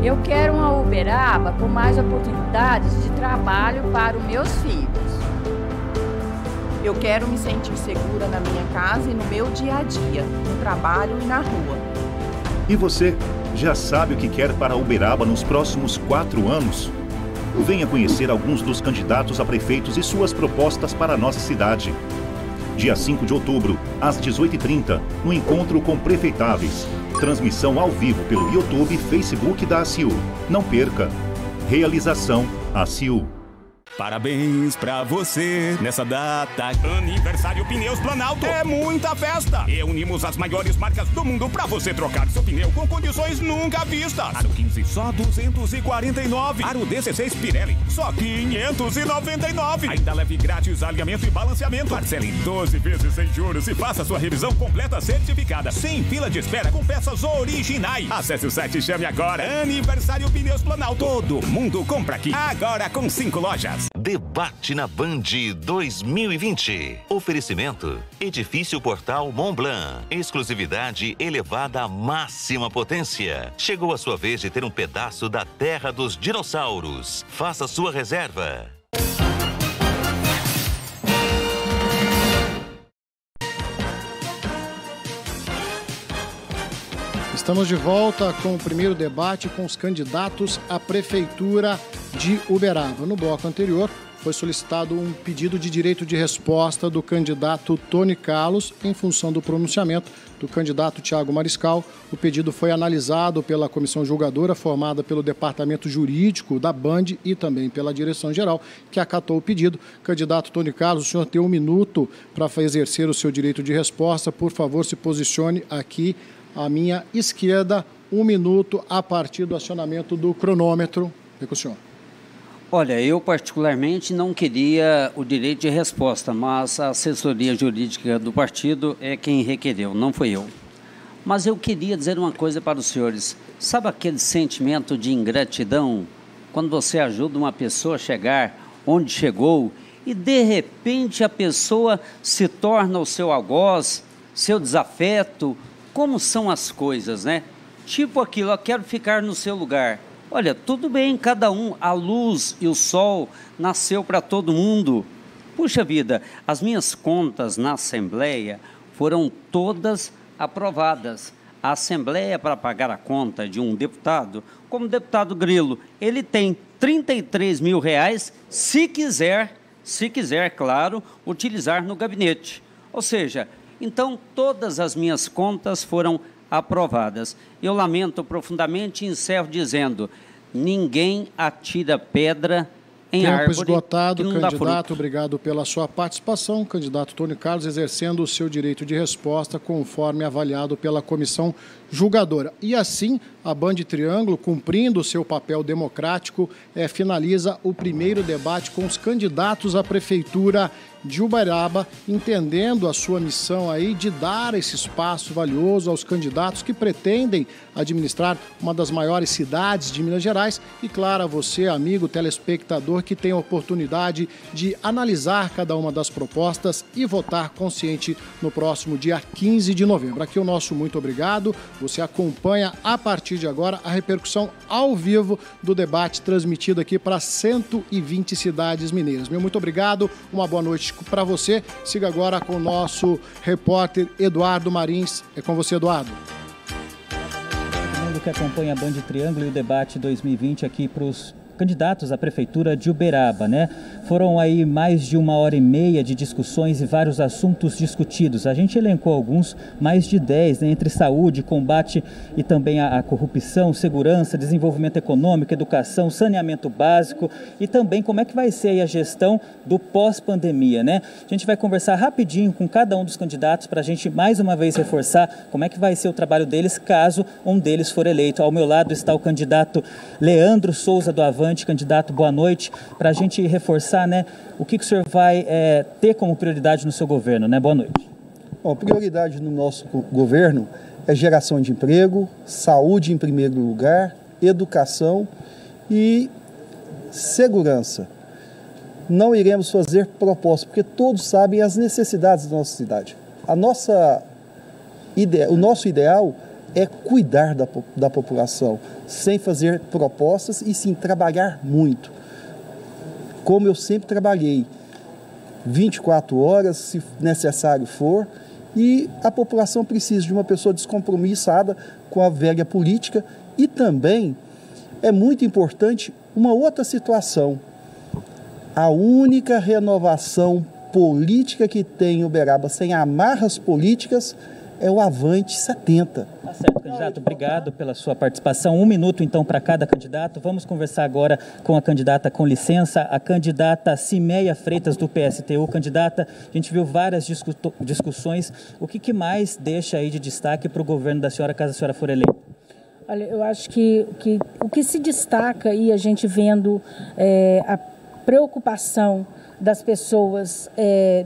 Eu quero uma Uberaba com mais oportunidades de trabalho para os meus filhos. Eu quero me sentir segura na minha casa e no meu dia a dia, no trabalho e na rua. E você, já sabe o que quer para Uberaba nos próximos 4 anos? Venha conhecer alguns dos candidatos a prefeitos e suas propostas para a nossa cidade. Dia 5 de outubro, às 18h30, no encontro com prefeitáveis. Transmissão ao vivo pelo YouTube e Facebook da ACIU. Não perca! Realização ACIU. Parabéns pra você nessa data. Aniversário Pneus Planalto. É muita festa. Reunimos as maiores marcas do mundo pra você trocar seu pneu com condições nunca vistas. Aro 15, só 249. Aro 16 Pirelli, só 599. Ainda leve grátis alinhamento e balanceamento. Parcela em 12 vezes sem juros e faça sua revisão completa certificada. Sem fila de espera com peças originais. Acesse o site e chame agora. Aniversário Pneus Planalto. Todo mundo compra aqui. Agora com 5 lojas. Debate na Band 2020. Oferecimento: Edifício Portal Montblanc. Exclusividade elevada à máxima potência. Chegou a sua vez de ter um pedaço da terra dos dinossauros. Faça sua reserva. Estamos de volta com o primeiro debate com os candidatos à Prefeitura de Uberaba. No bloco anterior, foi solicitado um pedido de direito de resposta do candidato Tony Carlos em função do pronunciamento do candidato Thiago Mariscal. O pedido foi analisado pela comissão julgadora, formada pelo Departamento Jurídico da Band e também pela Direção-Geral, que acatou o pedido. Candidato Tony Carlos, o senhor tem 1 minuto para exercer o seu direito de resposta. Por favor, se posicione aqui à minha esquerda, 1 minuto a partir do acionamento do cronômetro. É com o senhor. Olha, eu particularmente não queria o direito de resposta, mas a assessoria jurídica do partido é quem requereu, não fui eu. Mas eu queria dizer uma coisa para os senhores. Sabe aquele sentimento de ingratidão quando você ajuda uma pessoa a chegar onde chegou e de repente a pessoa se torna o seu algoz, seu desafeto? Como são as coisas, né? Tipo aquilo, eu quero ficar no seu lugar. Olha, tudo bem, cada um, a luz e o sol nasceu para todo mundo. Puxa vida, as minhas contas na Assembleia foram todas aprovadas. A Assembleia, para pagar a conta de um deputado, como o deputado Grilo, ele tem R$33 mil, se quiser, claro, utilizar no gabinete. Ou seja, então todas as minhas contas foram aprovadas. Eu lamento profundamente e encerro dizendo: ninguém atira pedra em Tempo árvore esgotado, que não dá candidato, fruto. obrigado pela sua participação. Candidato Tony Carlos exercendo o seu direito de resposta conforme avaliado pela comissão julgadora. E assim, a Band Triângulo, cumprindo o seu papel democrático, finaliza o primeiro debate com os candidatos à Prefeitura de Uberaba, entendendo a sua missão aí de dar esse espaço valioso aos candidatos que pretendem administrar uma das maiores cidades de Minas Gerais. E claro, a você, amigo telespectador, que tem a oportunidade de analisar cada uma das propostas e votar consciente no próximo dia 15 de novembro. Aqui o nosso muito obrigado. Você acompanha a partir de agora a repercussão ao vivo do debate transmitido aqui para 120 cidades mineiras. Meu muito obrigado, uma boa noite para você. Siga agora com o nosso repórter Eduardo Marins. É com você, Eduardo. Todo mundo que acompanha a Band Triângulo e o debate 2020 aqui para os candidatos à Prefeitura de Uberaba, né? Foram aí mais de 1h30 de discussões e vários assuntos discutidos. A gente elencou alguns, mais de 10, né? Entre saúde, combate e também a corrupção, segurança, desenvolvimento econômico, educação, saneamento básico e também como é que vai ser aí a gestão do pós-pandemia, né? A gente vai conversar rapidinho com cada um dos candidatos para a gente mais uma vez reforçar como é que vai ser o trabalho deles caso um deles for eleito. Ao meu lado está o candidato Leandro Souza do Avante. Candidato, boa noite. Para a gente reforçar, né, o que o senhor vai ter como prioridade no seu governo, né? Boa noite. Bom, prioridade no nosso governo é geração de emprego, saúde em primeiro lugar, educação e segurança. Não iremos fazer propostas, porque todos sabem as necessidades da nossa cidade. O nosso ideal é cuidar da população, sem fazer propostas e sim trabalhar muito. Como eu sempre trabalhei, 24 horas, se necessário for, e a população precisa de uma pessoa descompromissada com a velha política. E também é muito importante uma outra situação. A única renovação política que tem em Uberaba sem amarras políticas é o Avante 70. Tá certo, candidato. Obrigado pela sua participação. 1 minuto, então, para cada candidato. Vamos conversar agora com a candidata, com licença, a candidata Cimeia Freitas, do PSTU. Candidata, a gente viu várias discussões. O que mais deixa aí de destaque para o governo da senhora, caso a senhora for eleita? Olha, eu acho que o que se destaca aí, a gente vendo a preocupação das pessoas é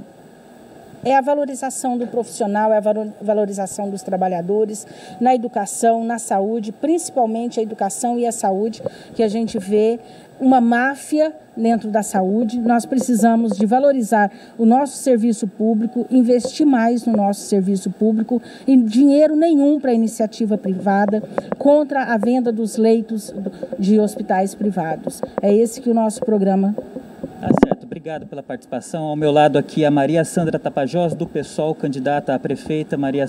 a valorização do profissional, é a valorização dos trabalhadores na educação, na saúde, principalmente a educação e a saúde, que a gente vê uma máfia dentro da saúde. Nós precisamos de valorizar o nosso serviço público, investir mais no nosso serviço público, e dinheiro nenhum para a iniciativa privada, contra a venda dos leitos de hospitais privados. É esse que o nosso programa... Tá certo, obrigado pela participação. Ao meu lado aqui a Maria Sandra Tapajós, do PSOL, candidata a prefeita. Maria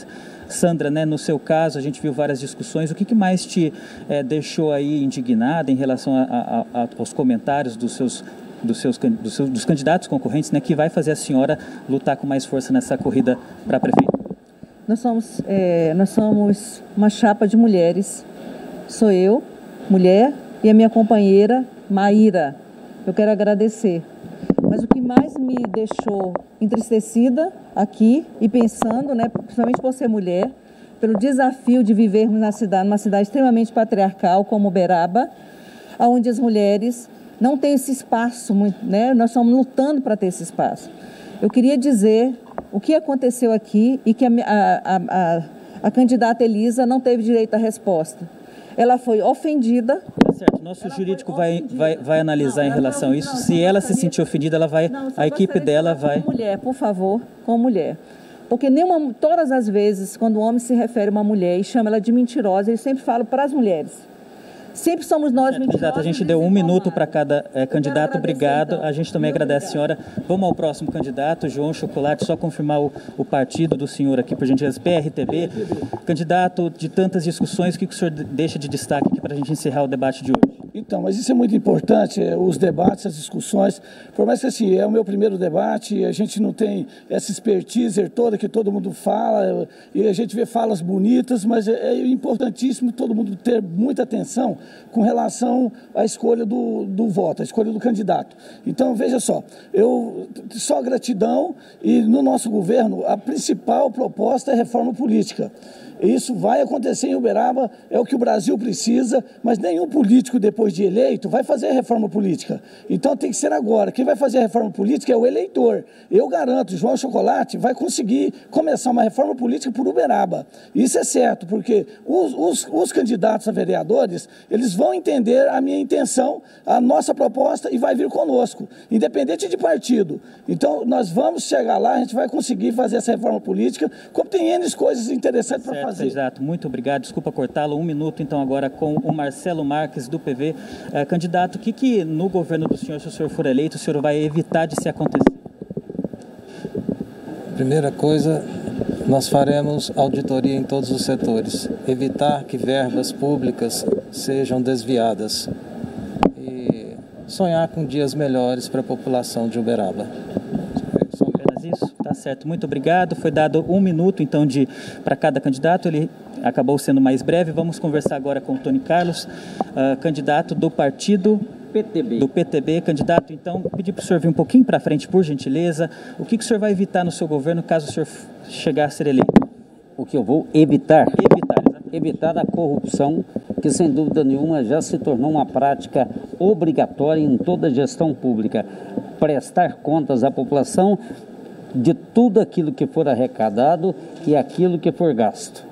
Sandra, né, no seu caso, a gente viu várias discussões. O que mais te deixou aí indignada em relação aos comentários dos candidatos concorrentes, né, que vai fazer a senhora lutar com mais força nessa corrida para prefeita? Nós somos uma chapa de mulheres. Sou eu, mulher, e a minha companheira, Maíra. Eu quero agradecer. Mas o que mais me deixou entristecida aqui e pensando, né, principalmente por ser mulher, pelo desafio de vivermos numa cidade extremamente patriarcal como Uberaba, onde as mulheres não têm esse espaço, né, nós estamos lutando para ter esse espaço. Eu queria dizer o que aconteceu aqui e que a candidata Elisa não teve direito à resposta. Ela foi ofendida. Tá certo. Nosso jurídico vai analisar em relação a isso. Se ela se sentir ofendida, ela vai, a equipe dela vai... Com mulher, por favor, com mulher. Porque todas as vezes, quando o homem se refere a uma mulher e chama ela de mentirosa, ele sempre fala para as mulheres. Sempre somos nós mentirosos. A gente deu 1 minuto para cada candidato. Obrigado. Então. A gente também agradece a senhora. Vamos ao próximo candidato, João Chocolate. Só confirmar o partido do senhor aqui, por gentileza. PRTB. Candidato, de tantas discussões, o que o senhor deixa de destaque aqui para a gente encerrar o debate de hoje? Então, mas isso é muito importante, os debates, as discussões. Por mais que assim, é o meu primeiro debate, a gente não tem essa expertise toda que todo mundo fala, e a gente vê falas bonitas, mas é importantíssimo todo mundo ter muita atenção com relação à escolha do voto, à escolha do candidato. Então, veja só, só gratidão, e no nosso governo a principal proposta é reforma política. Isso vai acontecer em Uberaba, é o que o Brasil precisa, mas nenhum político, depois de eleito, vai fazer a reforma política. Então tem que ser agora. Quem vai fazer a reforma política é o eleitor. Eu garanto, João Chocolate vai conseguir começar uma reforma política por Uberaba. Isso é certo, porque os candidatos a vereadores, eles vão entender a minha intenção, a nossa proposta, e vai vir conosco, independente de partido. Então nós vamos chegar lá, a gente vai conseguir fazer essa reforma política, como tem N coisas interessantes para fazer. Exato, muito obrigado. Desculpa cortá-lo. 1 minuto, então, agora com o Marcelo Marques, do PV. Candidato, o que no governo do senhor, se o senhor for eleito, o senhor vai evitar de se acontecer? Primeira coisa, nós faremos auditoria em todos os setores. Evitar que verbas públicas sejam desviadas. E sonhar com dias melhores para a população de Uberaba. Só apenas isso? Tá certo, muito obrigado. Foi dado 1 minuto, então, para cada candidato. Ele acabou sendo mais breve. Vamos conversar agora com o Tony Carlos, candidato do partido PTB. Do PTB. Candidato, então, pedir para o senhor vir um pouquinho para frente, por gentileza. O que o senhor vai evitar no seu governo caso o senhor chegar a ser eleito? O que eu vou evitar? Evitar a corrupção, que sem dúvida nenhuma já se tornou uma prática obrigatória em toda a gestão pública. Prestar contas à população de tudo aquilo que for arrecadado e aquilo que for gasto.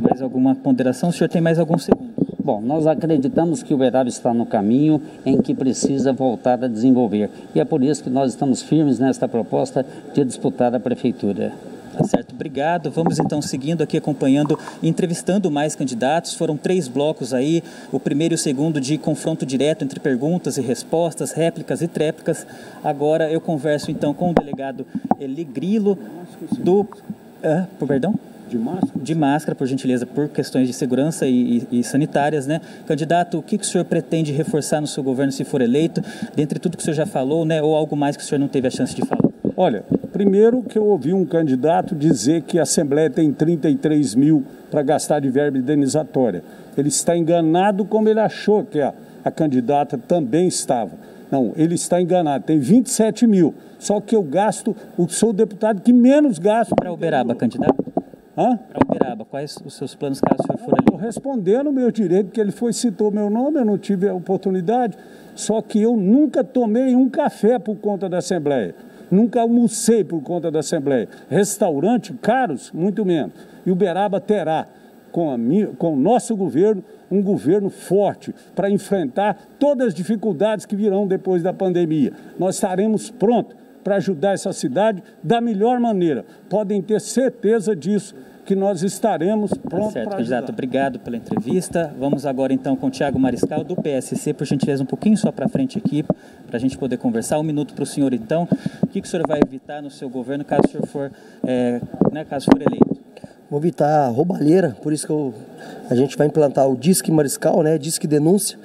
Mais alguma ponderação? O senhor tem mais alguns segundos. Bom, nós acreditamos que o Uberaba está no caminho em que precisa voltar a desenvolver. E é por isso que nós estamos firmes nesta proposta de disputar a prefeitura. Tá certo, obrigado. Vamos então seguindo aqui, acompanhando e entrevistando mais candidatos. Foram 3 blocos aí, o primeiro e o segundo de confronto direto entre perguntas e respostas, réplicas e tréplicas. Agora eu converso então com o delegado Eli Grilo do... perdão? De máscara, por gentileza, por questões de segurança e sanitárias, né? Candidato, o que o senhor pretende reforçar no seu governo se for eleito, dentre tudo que o senhor já falou, né? Ou algo mais que o senhor não teve a chance de falar? Olha, primeiro que eu ouvi um candidato dizer que a Assembleia tem 33 mil para gastar de verba indenizatória. Ele está enganado como ele achou que a candidata também estava. Não, ele está enganado, tem 27 mil. Só que eu sou o deputado que menos gasto. Para Uberaba, candidato? Hã? Para Uberaba, quais os seus planos caso o senhor for ali? Estou respondendo o meu direito, porque ele citou meu nome, eu não tive a oportunidade. Só que eu nunca tomei um café por conta da Assembleia. Nunca almocei por conta da Assembleia. Restaurante, caros, muito menos. E Uberaba terá, com o nosso governo, um governo forte para enfrentar todas as dificuldades que virão depois da pandemia. Nós estaremos prontos para ajudar essa cidade da melhor maneira. Podem ter certeza disso, que nós estaremos prontos para ajudar. Candidato, obrigado pela entrevista. Vamos agora então com o Thiago Mariscal, do PSC, por gentileza um pouquinho só para frente aqui, para a gente poder conversar. 1 minuto para o senhor então. O que o senhor vai evitar no seu governo caso o senhor for, caso for eleito? Vou evitar a roubalheira, por isso que a gente vai implantar o Disque Mariscal, né, Disque Denúncia,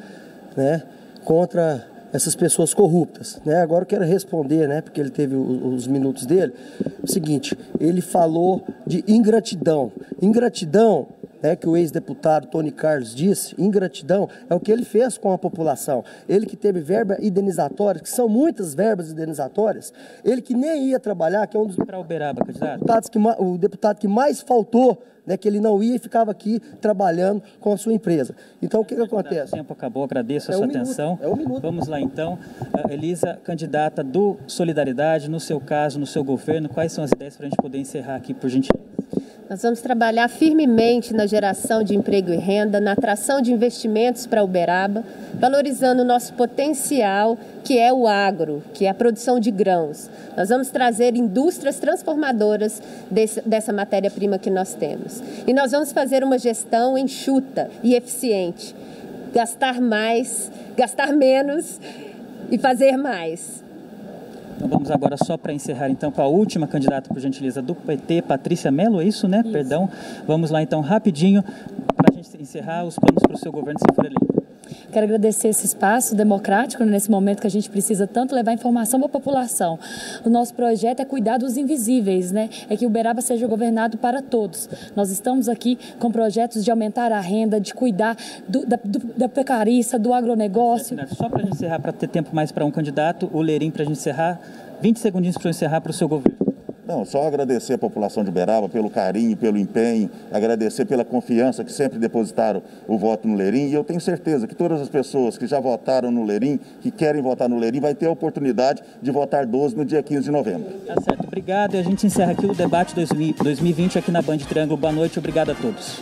né, contra essas pessoas corruptas, né? Agora eu quero responder, né, porque ele teve os minutos dele. O seguinte, ele falou de ingratidão. Ingratidão, que o ex-deputado Tony Carlos disse, ingratidão é o que ele fez com a população. Ele que teve verba indenizatória, que são muitas verbas indenizatórias, ele que nem ia trabalhar, que é um dos para Uberaba, candidato. O deputado que mais faltou, né, que ele não ia e ficava aqui trabalhando com a sua empresa. Então, o que acontece? O tempo acabou, agradeço a sua atenção. Vamos lá, então. Elisa, candidata do Solidariedade, no seu caso, no seu governo, quais são as ideias para a gente poder encerrar aqui, por gentileza? Nós vamos trabalhar firmemente na geração de emprego e renda, na atração de investimentos para Uberaba, valorizando o nosso potencial, que é o agro, que é a produção de grãos. Nós vamos trazer indústrias transformadoras dessa matéria-prima que nós temos. E nós vamos fazer uma gestão enxuta e eficiente. Gastar mais, gastar menos e fazer mais. Então vamos agora só para encerrar então com a última candidata, por gentileza, do PT, Patrícia Mello, é isso, né? Isso. Perdão. Vamos lá então rapidinho para a gente encerrar os planos para o seu governo se for eleito. Quero agradecer esse espaço democrático nesse momento que a gente precisa tanto levar informação para a população. O nosso projeto é cuidar dos invisíveis, né? É que Uberaba seja governado para todos. Nós estamos aqui com projetos de aumentar a renda, de cuidar da pecuarista, do agronegócio. Só para a gente encerrar, para ter tempo mais para um candidato, o Lerim, para a gente encerrar, 20 segundinhos para encerrar para o seu governo. Não, só agradecer a população de Uberaba pelo carinho, pelo empenho, agradecer pela confiança que sempre depositaram o voto no Lerim, e eu tenho certeza que todas as pessoas que já votaram no Lerim, que querem votar no Lerim, vai ter a oportunidade de votar 12 no dia 15 de novembro. Tá certo, obrigado, e a gente encerra aqui o debate 2020 aqui na Band Triângulo. Boa noite, obrigado a todos.